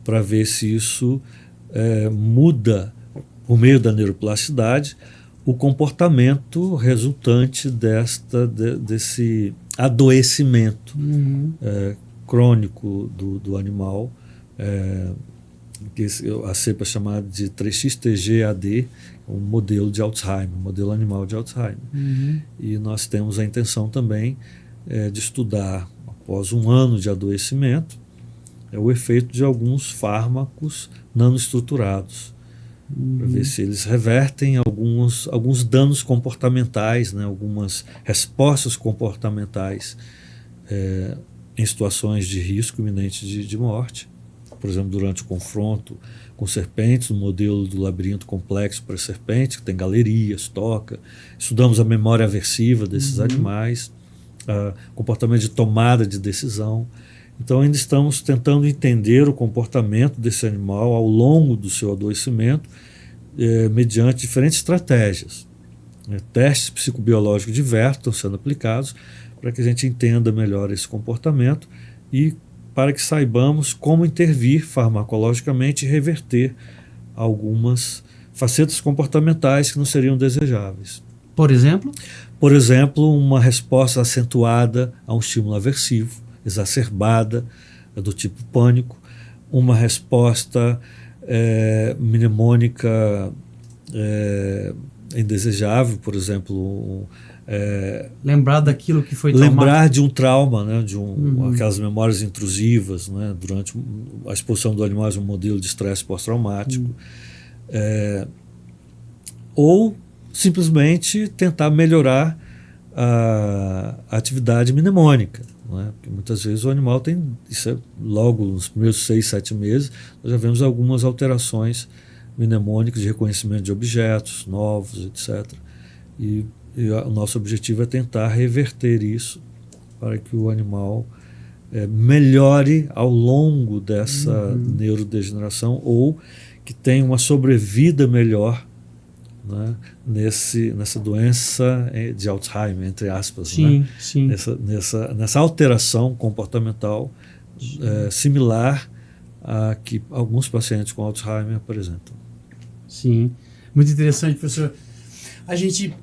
para ver se isso muda, por meio da neuroplasticidade, o comportamento resultante desse adoecimento crônico do animal, que a cepa é chamada de 3xTGAD, um modelo de Alzheimer, um modelo animal de Alzheimer. E nós temos a intenção também de estudar, após um ano de adoecimento, o efeito de alguns fármacos nanoestruturados, para ver se eles revertem alguns danos comportamentais, né, algumas respostas comportamentais em situações de risco iminente de morte. Por exemplo, durante o confronto com serpentes, no modelo do labirinto complexo para serpentes, que tem galerias, toca. Estudamos a memória aversiva desses animais, comportamento de tomada de decisão. Então, ainda estamos tentando entender o comportamento desse animal ao longo do seu adoecimento, mediante diferentes estratégias. Testes psicobiológicos diversos estão sendo aplicados para que a gente entenda melhor esse comportamento e para que saibamos como intervir farmacologicamente e reverter algumas facetas comportamentais que não seriam desejáveis. Por exemplo? Por exemplo, uma resposta acentuada a um estímulo aversivo, exacerbada, do tipo pânico, uma resposta mnemônica indesejável, por exemplo, lembrar daquilo que foi lembrar traumático. de um trauma, né, aquelas memórias intrusivas, né, durante a exposição do animal a um modelo de estresse pós-traumático, ou simplesmente tentar melhorar a atividade mnemônica, né, porque muitas vezes o animal tem, logo nos primeiros 6, 7 meses, nós já vemos algumas alterações mnemônicas de reconhecimento de objetos novos, etc. E E o nosso objetivo é tentar reverter isso para que o animal melhore ao longo dessa neurodegeneração ou que tenha uma sobrevida melhor, né, nessa doença de Alzheimer, entre aspas, sim, né? sim. Nessa alteração comportamental similar a que alguns pacientes com Alzheimer apresentam. Sim, muito interessante, professor. A gente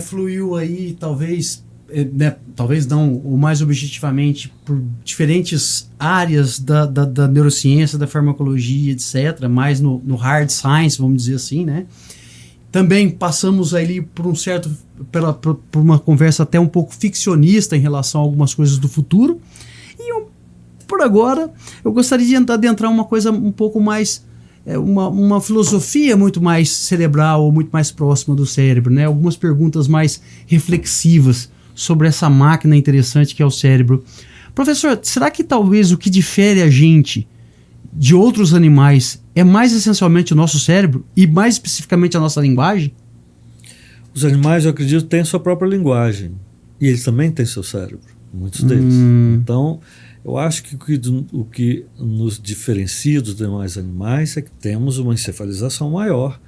fluiu aí, talvez não o mais objetivamente, por diferentes áreas da neurociência, da farmacologia, etc., mais no hard science, vamos dizer assim, né? Também passamos ali por por uma conversa até um pouco ficcionista em relação a algumas coisas do futuro. E por agora, eu gostaria de adentrar uma coisa um pouco mais, uma filosofia muito mais cerebral, ou muito mais próxima do cérebro, né? Algumas perguntas mais reflexivas sobre essa máquina interessante que é o cérebro. Professor, será que talvez o que difere a gente de outros animais é mais essencialmente o nosso cérebro e mais especificamente a nossa linguagem? Os animais, eu acredito, têm a sua própria linguagem e eles também têm seu cérebro, muitos deles. Então, eu acho que o que nos diferencia dos demais animais é que temos uma encefalização maior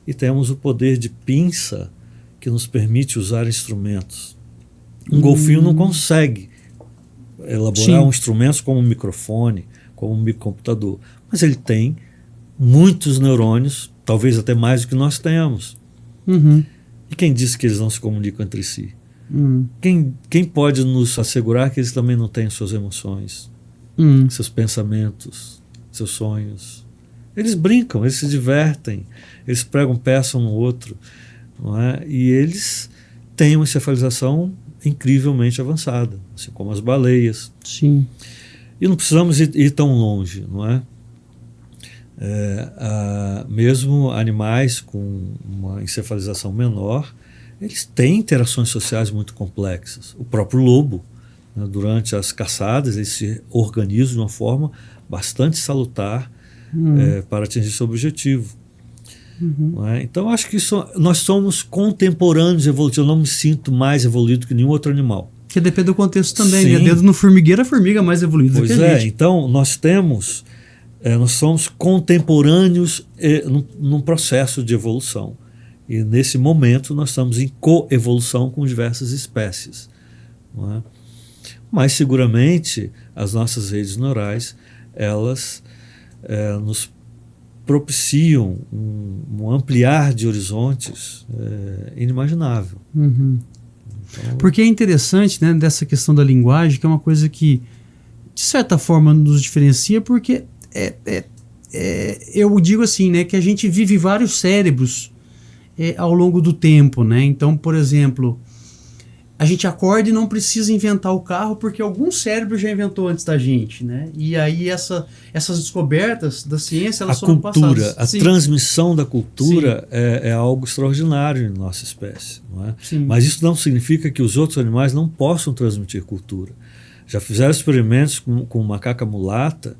e temos o poder de pinça que nos permite usar instrumentos. Um golfinho não consegue elaborar instrumentos como um microfone, como um microcomputador, mas ele tem muitos neurônios, talvez até mais do que nós temos. E quem disse que eles não se comunicam entre si? Quem pode nos assegurar que eles também não têm suas emoções, seus pensamentos, seus sonhos? Eles brincam, eles se divertem, eles pregam peça um no outro, não é? E eles têm uma encefalização incrivelmente avançada, assim como as baleias. Sim. E não precisamos ir tão longe, não é? Mesmo animais com uma encefalização menor, eles têm interações sociais muito complexas. O próprio lobo, né, durante as caçadas, ele se organiza de uma forma bastante salutar para atingir seu objetivo. Não é? Então, acho que nós somos contemporâneos evolutivos. Eu não me sinto mais evoluído que nenhum outro animal. Que depende do contexto também, né? Dentro no formigueiro, a formiga é mais evoluída do que a gente. Então nós somos contemporâneos num processo de evolução. E nesse momento nós estamos em coevolução com diversas espécies. Não é? Mas seguramente as nossas redes neurais, elas nos propiciam um ampliar de horizontes inimaginável. Então, porque é interessante, né, dessa questão da linguagem, que é uma coisa que, de certa forma, nos diferencia, porque eu digo assim, né, que a gente vive vários cérebros ao longo do tempo, né? Então, por exemplo, a gente acorda e não precisa inventar o carro porque algum cérebro já inventou antes da gente, né? E aí essas descobertas da ciência, elas foram passadas. A transmissão da cultura é algo extraordinário em nossa espécie, não é? Mas isso não significa que os outros animais não possam transmitir cultura. Já fizeram experimentos com macaca mulata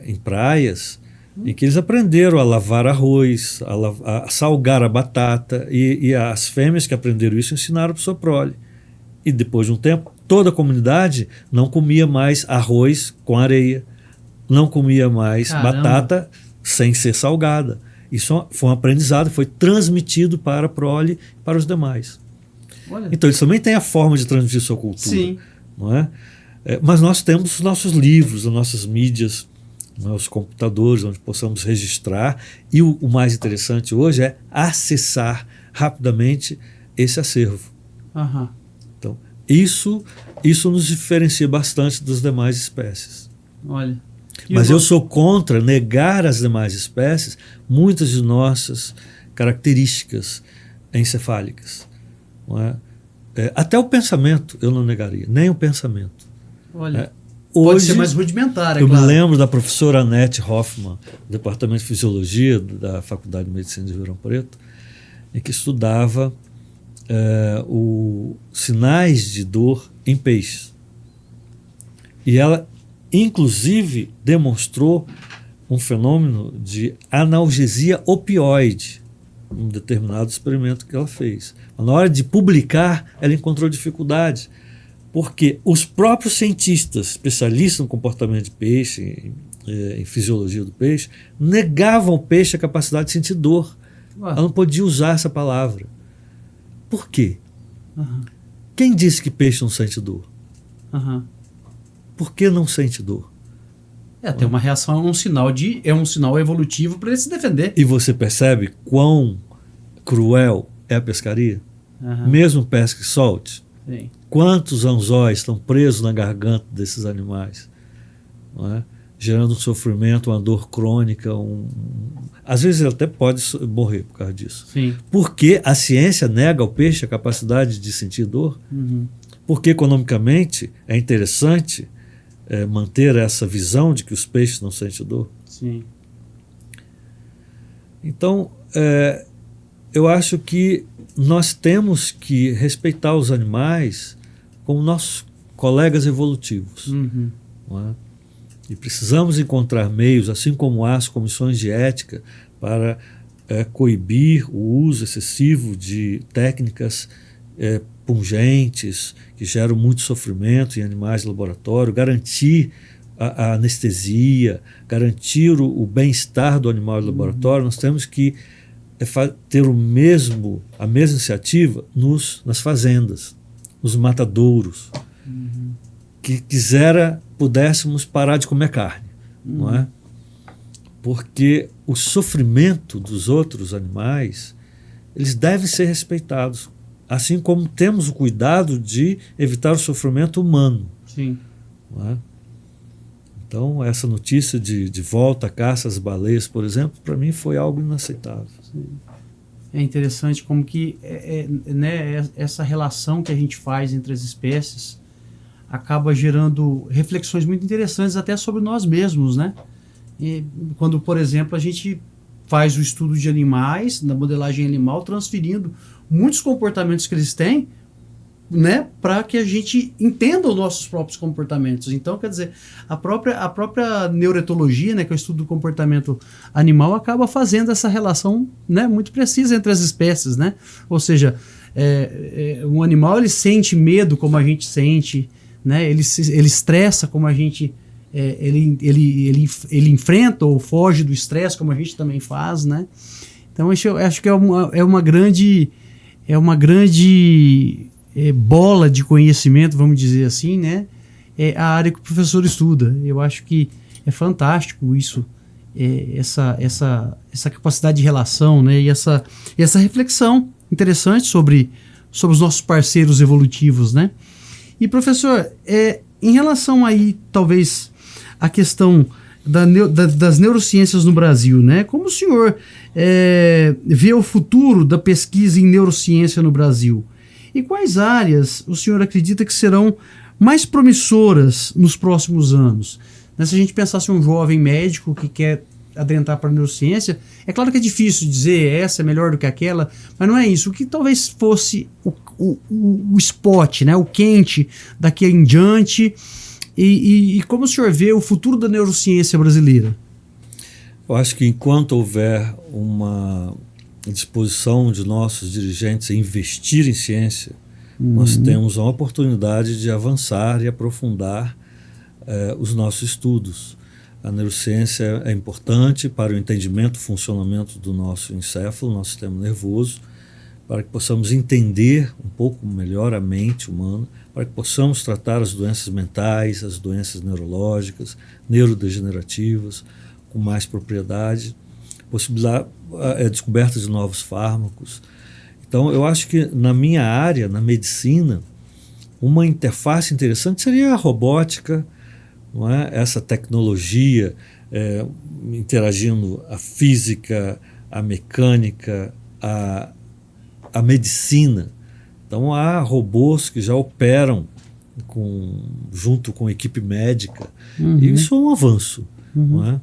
em praias, em que eles aprenderam a lavar arroz, a salgar a batata, e as fêmeas que aprenderam isso ensinaram para sua prole. E depois de um tempo, toda a comunidade não comia mais arroz com areia, não comia mais batata sem ser salgada. Isso foi um aprendizado, foi transmitido para a prole e para os demais. Olha. Então eles também têm a forma de transmitir sua cultura. Sim. Não é? Mas nós temos os nossos livros, as nossas mídias, os computadores onde possamos registrar, e o mais interessante hoje é acessar rapidamente esse acervo. Então, isso nos diferencia bastante das demais espécies. Olha. Mas eu sou contra negar às demais espécies muitas de nossas características encefálicas. Não é? Até o pensamento eu não negaria, nem o pensamento. Olha. Hoje, pode ser mais rudimentar, eu me lembro da professora Annette Hoffman, do Departamento de Fisiologia da Faculdade de Medicina de Ribeirão Preto, em que estudava os sinais de dor em peixes. E ela, inclusive, demonstrou um fenômeno de analgesia opioide um determinado experimento que ela fez. Na hora de publicar, ela encontrou dificuldade, porque os próprios cientistas, especialistas no comportamento de peixe, em fisiologia do peixe, negavam ao peixe a capacidade de sentir dor. Ela não podia usar essa palavra. Por quê? Quem disse que peixe não sente dor? Por que não sente dor? Tem uma reação, é um sinal evolutivo para ele se defender. E você percebe quão cruel é a pescaria? Mesmo pesca e solte. Sim. Quantos anzóis estão presos na garganta desses animais, não é? Gerando um sofrimento, uma dor crônica. Às vezes ele até pode morrer por causa disso. Sim. Porque a ciência nega ao peixe a capacidade de sentir dor. Porque economicamente é interessante manter essa visão de que os peixes não sentem dor. Sim. Então, eu acho que nós temos que respeitar os animais como nossos colegas evolutivos. Não é? E precisamos encontrar meios, assim como há as comissões de ética, para coibir o uso excessivo de técnicas pungentes, que geram muito sofrimento em animais de laboratório, garantir a anestesia, garantir o bem-estar do animal de laboratório. Nós temos que ter a mesma iniciativa nas fazendas, nos matadouros, que pudéssemos parar de comer carne, não é? Porque o sofrimento dos outros animais, eles devem ser respeitados, assim como temos o cuidado de evitar o sofrimento humano. Sim. Não é? Então, essa notícia de volta à caça às baleias, por exemplo, para mim foi algo inaceitável. Sim. É interessante como que né, essa relação que a gente faz entre as espécies acaba gerando reflexões muito interessantes até sobre nós mesmos, né? E quando, por exemplo, a gente faz o estudo de animais, na modelagem animal, transferindo muitos comportamentos que eles têm, né, para que a gente entenda os nossos próprios comportamentos. Então, quer dizer, a própria neuroetologia, né, que é o estudo do comportamento animal, acaba fazendo essa relação, né, muito precisa entre as espécies, né? Ou seja, um animal ele sente medo como a gente sente, né? Ele estressa como a gente ele enfrenta ou foge do estresse como a gente também faz, né? Então eu acho que é uma grande bola de conhecimento, vamos dizer assim, né? É a área que o professor estuda. Eu acho que é fantástico isso, essa capacidade de relação, né? E essa reflexão interessante sobre os nossos parceiros evolutivos, né? E professor, em relação aí, talvez, a questão das neurociências no Brasil, né? Como o senhor vê o futuro da pesquisa em neurociência no Brasil? E quais áreas o senhor acredita que serão mais promissoras nos próximos anos? Né, se a gente pensasse um jovem médico que quer adentrar para a neurociência, é claro que é difícil dizer essa é melhor do que aquela, mas não é isso. O que talvez fosse o spot, né, o quente daqui em diante, e como o senhor vê o futuro da neurociência brasileira? Eu acho que enquanto houver uma disposição de nossos dirigentes em investir em ciência, nós temos a oportunidade de avançar e aprofundar os nossos estudos. A neurociência é importante para o entendimento do funcionamento do nosso encéfalo, nosso sistema nervoso, para que possamos entender um pouco melhor a mente humana, para que possamos tratar as doenças mentais, as doenças neurológicas, neurodegenerativas, com mais propriedade, possibilitar a descoberta de novos fármacos. Então, eu acho que na minha área, na medicina, uma interface interessante seria a robótica, não é? Essa tecnologia interagindo a física, a mecânica, a medicina. Então, há robôs que já operam junto com a equipe médica. E isso é um avanço, não é?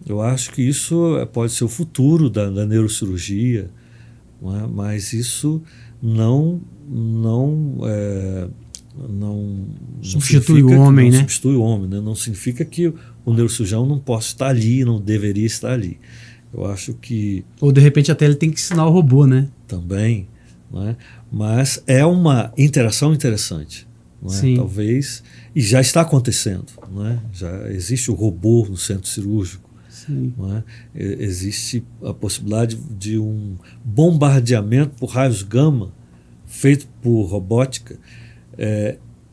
Eu acho que isso pode ser o futuro da neurocirurgia, não é? Mas isso não substitui o homem, né? Substitui o homem, né? Não significa que o neurocirurgião não possa estar ali, não deveria estar ali. Eu acho que Ou de repente até ele tem que ensinar o robô, né? também, não é? Mas é uma interação interessante, não é? Sim. Talvez, e já está acontecendo, não é? Já existe o robô no centro cirúrgico, Sim. não é? Existe a possibilidade de um bombardeamento por raios gama feito por robótica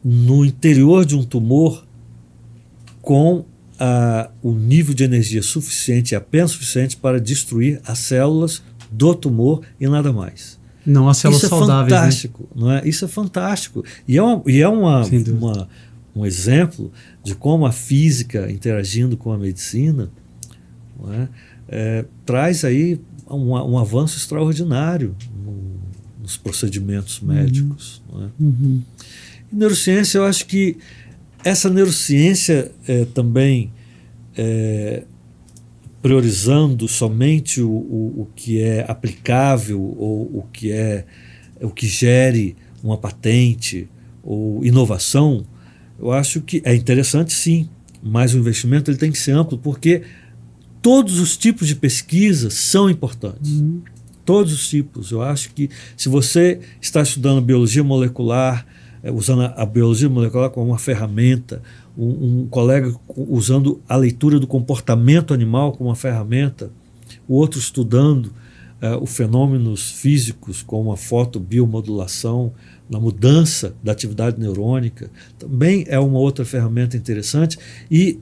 no interior de um tumor com o nível de energia suficiente, apenas suficiente para destruir as células do tumor e nada mais. Não as células saudáveis. Isso é fantástico, né? Não é? Isso é fantástico. E é um exemplo de como a física interagindo com a medicina, não é? Traz aí um avanço extraordinário nos procedimentos médicos. Não é? Uhum. E neurociência, eu acho que essa neurociência também priorizando somente o que é aplicável ou o que gere uma patente ou inovação, eu acho que é interessante sim, mas o investimento ele tem que ser amplo porque todos os tipos de pesquisa são importantes. Uhum. Todos os tipos. Eu acho que se você está estudando biologia molecular, usando a biologia molecular como uma ferramenta, um colega usando a leitura do comportamento animal como uma ferramenta, o outro estudando os fenômenos físicos como a fotobiomodulação, na mudança da atividade neurônica, também é uma outra ferramenta interessante. E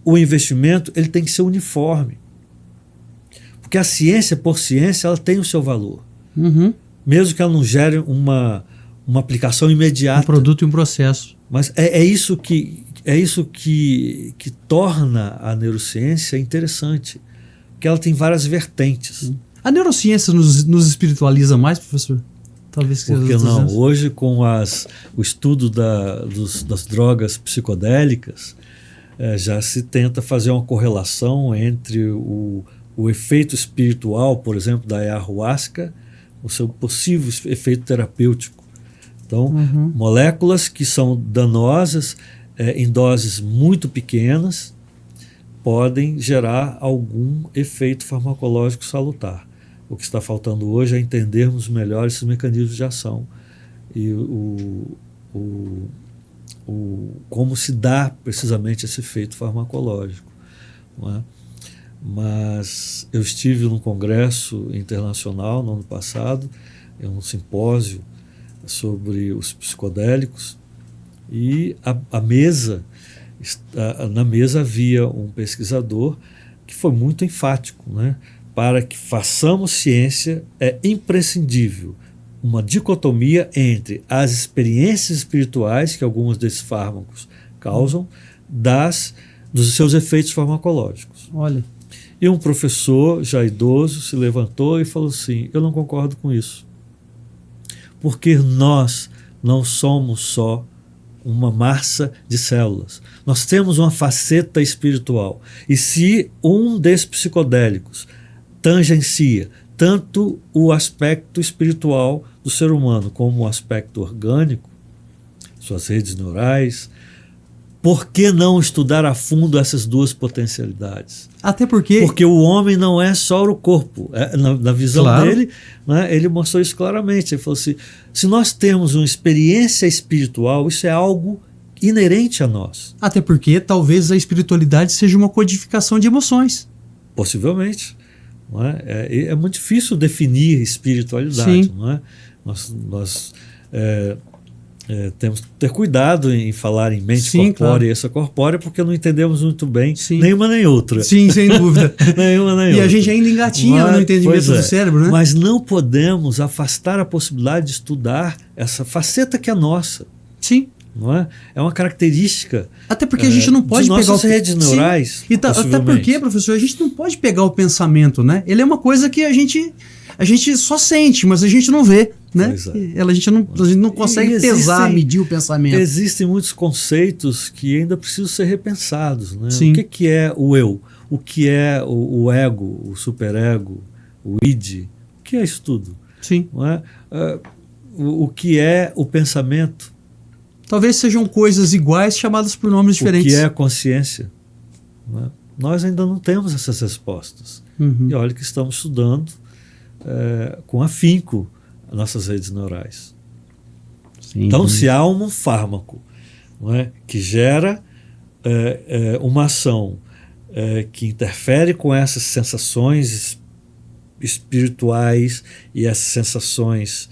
o investimento ele tem que ser uniforme. Porque a ciência, por ciência, ela tem o seu valor. Uhum. Mesmo que ela não gere uma aplicação imediata. Um produto e um processo. Mas é isso que torna a neurociência interessante. Porque ela tem várias vertentes. A neurociência nos espiritualiza mais, professor? Talvez que por que não? Hoje, com o estudo das drogas psicodélicas, já se tenta fazer uma correlação entre o efeito espiritual, por exemplo, da ayahuasca, o seu possível efeito terapêutico. Então, moléculas que são danosas em doses muito pequenas podem gerar algum efeito farmacológico salutar. O que está faltando hoje é entendermos melhor esses mecanismos de ação e como se dá precisamente esse efeito farmacológico. Não é? Mas eu estive num congresso internacional no ano passado, em um simpósio sobre os psicodélicos, e na mesa havia um pesquisador que foi muito enfático, né? Para que façamos ciência é imprescindível uma dicotomia entre as experiências espirituais que alguns desses fármacos causam dos seus efeitos farmacológicos. Olha. E um professor já idoso se levantou e falou assim: eu não concordo com isso. Porque nós não somos só uma massa de células. Nós temos uma faceta espiritual. E se um desses psicodélicos tangencia tanto o aspecto espiritual do ser humano como o aspecto orgânico, suas redes neurais, por que não estudar a fundo essas duas potencialidades? Até porque... Porque o homem não é só o corpo. Na visão dele, né, ele mostrou isso claramente. Ele falou assim, se nós temos uma experiência espiritual, isso é algo inerente a nós. Até porque talvez a espiritualidade seja uma codificação de emoções. Possivelmente. Não é? É muito difícil definir espiritualidade. Sim. Não é? Nós temos que ter cuidado em falar em mente corpórea e extracorpórea, porque não entendemos muito bem nenhuma nem outra. Sim, sem dúvida. Nenhuma nem outra. E a gente ainda engatinha no entendimento do cérebro, né? Mas não podemos afastar a possibilidade de estudar essa faceta que é nossa. Sim. Não é? É uma característica. Até porque a gente não pode pegar nossas redes neurais. Até porque, professor, a gente não pode pegar o pensamento, né? Ele é uma coisa que a gente só sente, mas a gente não vê, né? A gente não consegue pesar, medir o pensamento. Existem muitos conceitos que ainda precisam ser repensados, né? Sim. O que é o eu? O que é o ego, o superego, o id? O que é isso tudo? Sim. Não é? O que é o pensamento? Talvez sejam coisas iguais chamadas por nomes diferentes. O que é a consciência? Não é? Nós ainda não temos essas respostas. Uhum. E olha que estamos estudando com afinco as nossas redes neurais. Sim, então, se há um fármaco, não é, que gera uma ação que interfere com essas sensações espirituais e essas sensações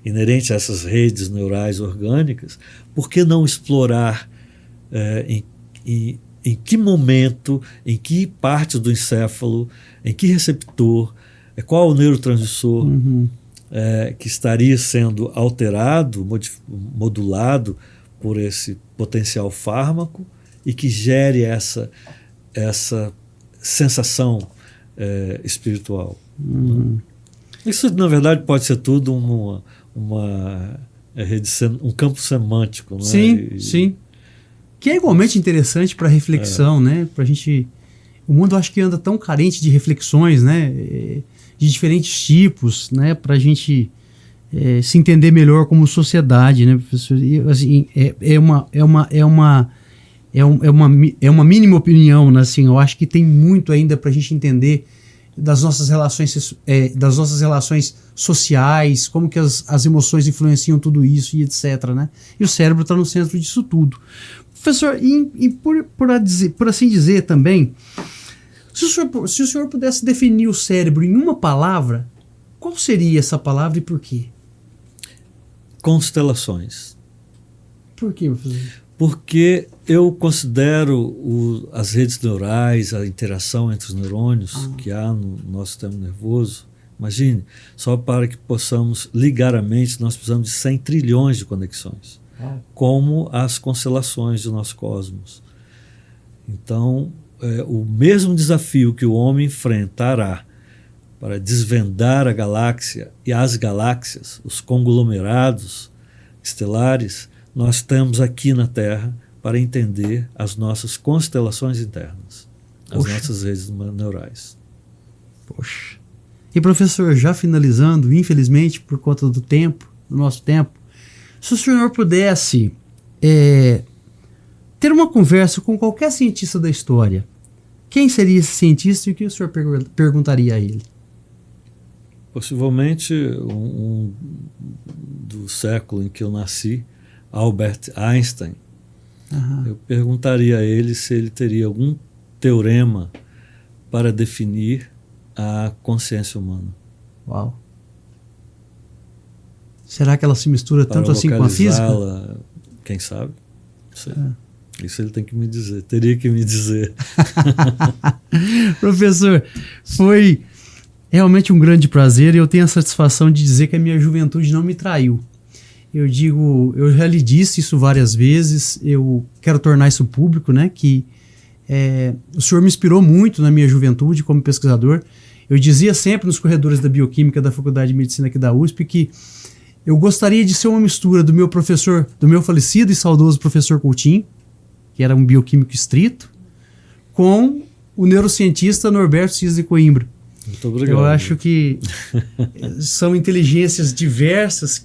inerentes a essas redes neurais orgânicas, por que não explorar em que momento, em que parte do encéfalo, em que receptor, qual o neurotransmissor que estaria sendo alterado, modulado por esse potencial fármaco e que gere essa sensação espiritual. Isso, na verdade, pode ser tudo um campo semântico. Não é? Sim, sim. Que é igualmente interessante para reflexão, né? Pra gente... O mundo, acho que anda tão carente de reflexões, né? De diferentes tipos, né? Para a gente se entender melhor como sociedade, né, professor? E, assim, é uma mínima opinião, né? Assim, eu acho que tem muito ainda para a gente entender das nossas relações sociais, como que as emoções influenciam tudo isso e etc, né? E o cérebro está no centro disso tudo. Professor, por assim dizer também, se o senhor pudesse definir o cérebro em uma palavra, qual seria essa palavra e por quê? Constelações. Por quê, professor? Porque eu considero as redes neurais, a interação entre os neurônios que há no nosso sistema nervoso. Imagine, só para que possamos ligar a mente, nós precisamos de 100 trilhões de conexões, como as constelações do nosso cosmos. Então, o mesmo desafio que o homem enfrentará para desvendar a galáxia e as galáxias, os conglomerados estelares, nós temos aqui na Terra para entender as nossas constelações internas, as nossas redes neurais. Poxa. E professor, já finalizando, infelizmente, por conta do nosso tempo, se o senhor pudesse ter uma conversa com qualquer cientista da história, quem seria esse cientista e o que o senhor perguntaria a ele? Possivelmente do século em que eu nasci, Albert Einstein. Eu perguntaria a ele se ele teria algum teorema para definir a consciência humana. Uau. Será que ela se mistura tanto assim com a física? Quem sabe? Não sei. Isso ele tem que me dizer, teria que me dizer. Professor, foi realmente um grande prazer e eu tenho a satisfação de dizer que a minha juventude não me traiu. Eu já lhe disse isso várias vezes, eu quero tornar isso público, né, que o senhor me inspirou muito na minha juventude como pesquisador. Eu dizia sempre nos corredores da Bioquímica da Faculdade de Medicina aqui da USP que eu gostaria de ser uma mistura do meu professor, do meu falecido e saudoso professor Coutinho, que era um bioquímico estrito, com o neurocientista Norberto Cis de Coimbra. Muito obrigado. Eu acho que são inteligências diversas,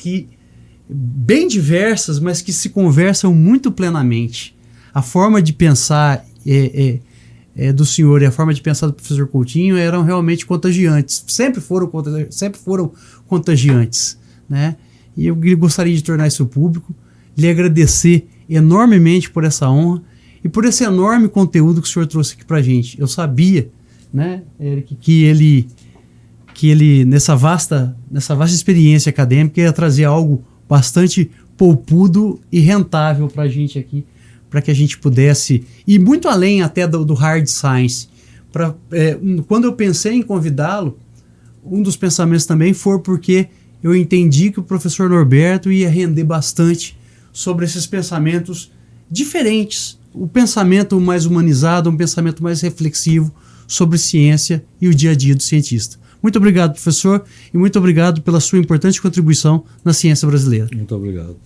bem diversas, mas que se conversam muito plenamente. A forma de pensar do senhor e a forma de pensar do professor Coutinho eram realmente contagiantes. Sempre foram contagiantes, né? E eu gostaria de tornar isso público, lhe agradecer enormemente por essa honra e por esse enorme conteúdo que o senhor trouxe aqui pra gente. Eu sabia, né, Eric, que ele nessa vasta experiência acadêmica ia trazer algo bastante poupudo e rentável para a gente aqui, para que a gente pudesse ir muito além até do hard science. Quando eu pensei em convidá-lo, um dos pensamentos também foi porque eu entendi que o professor Norberto ia render bastante sobre esses pensamentos diferentes, o pensamento mais humanizado, um pensamento mais reflexivo sobre ciência e o dia a dia do cientista. Muito obrigado, professor, e muito obrigado pela sua importante contribuição na ciência brasileira. Muito obrigado.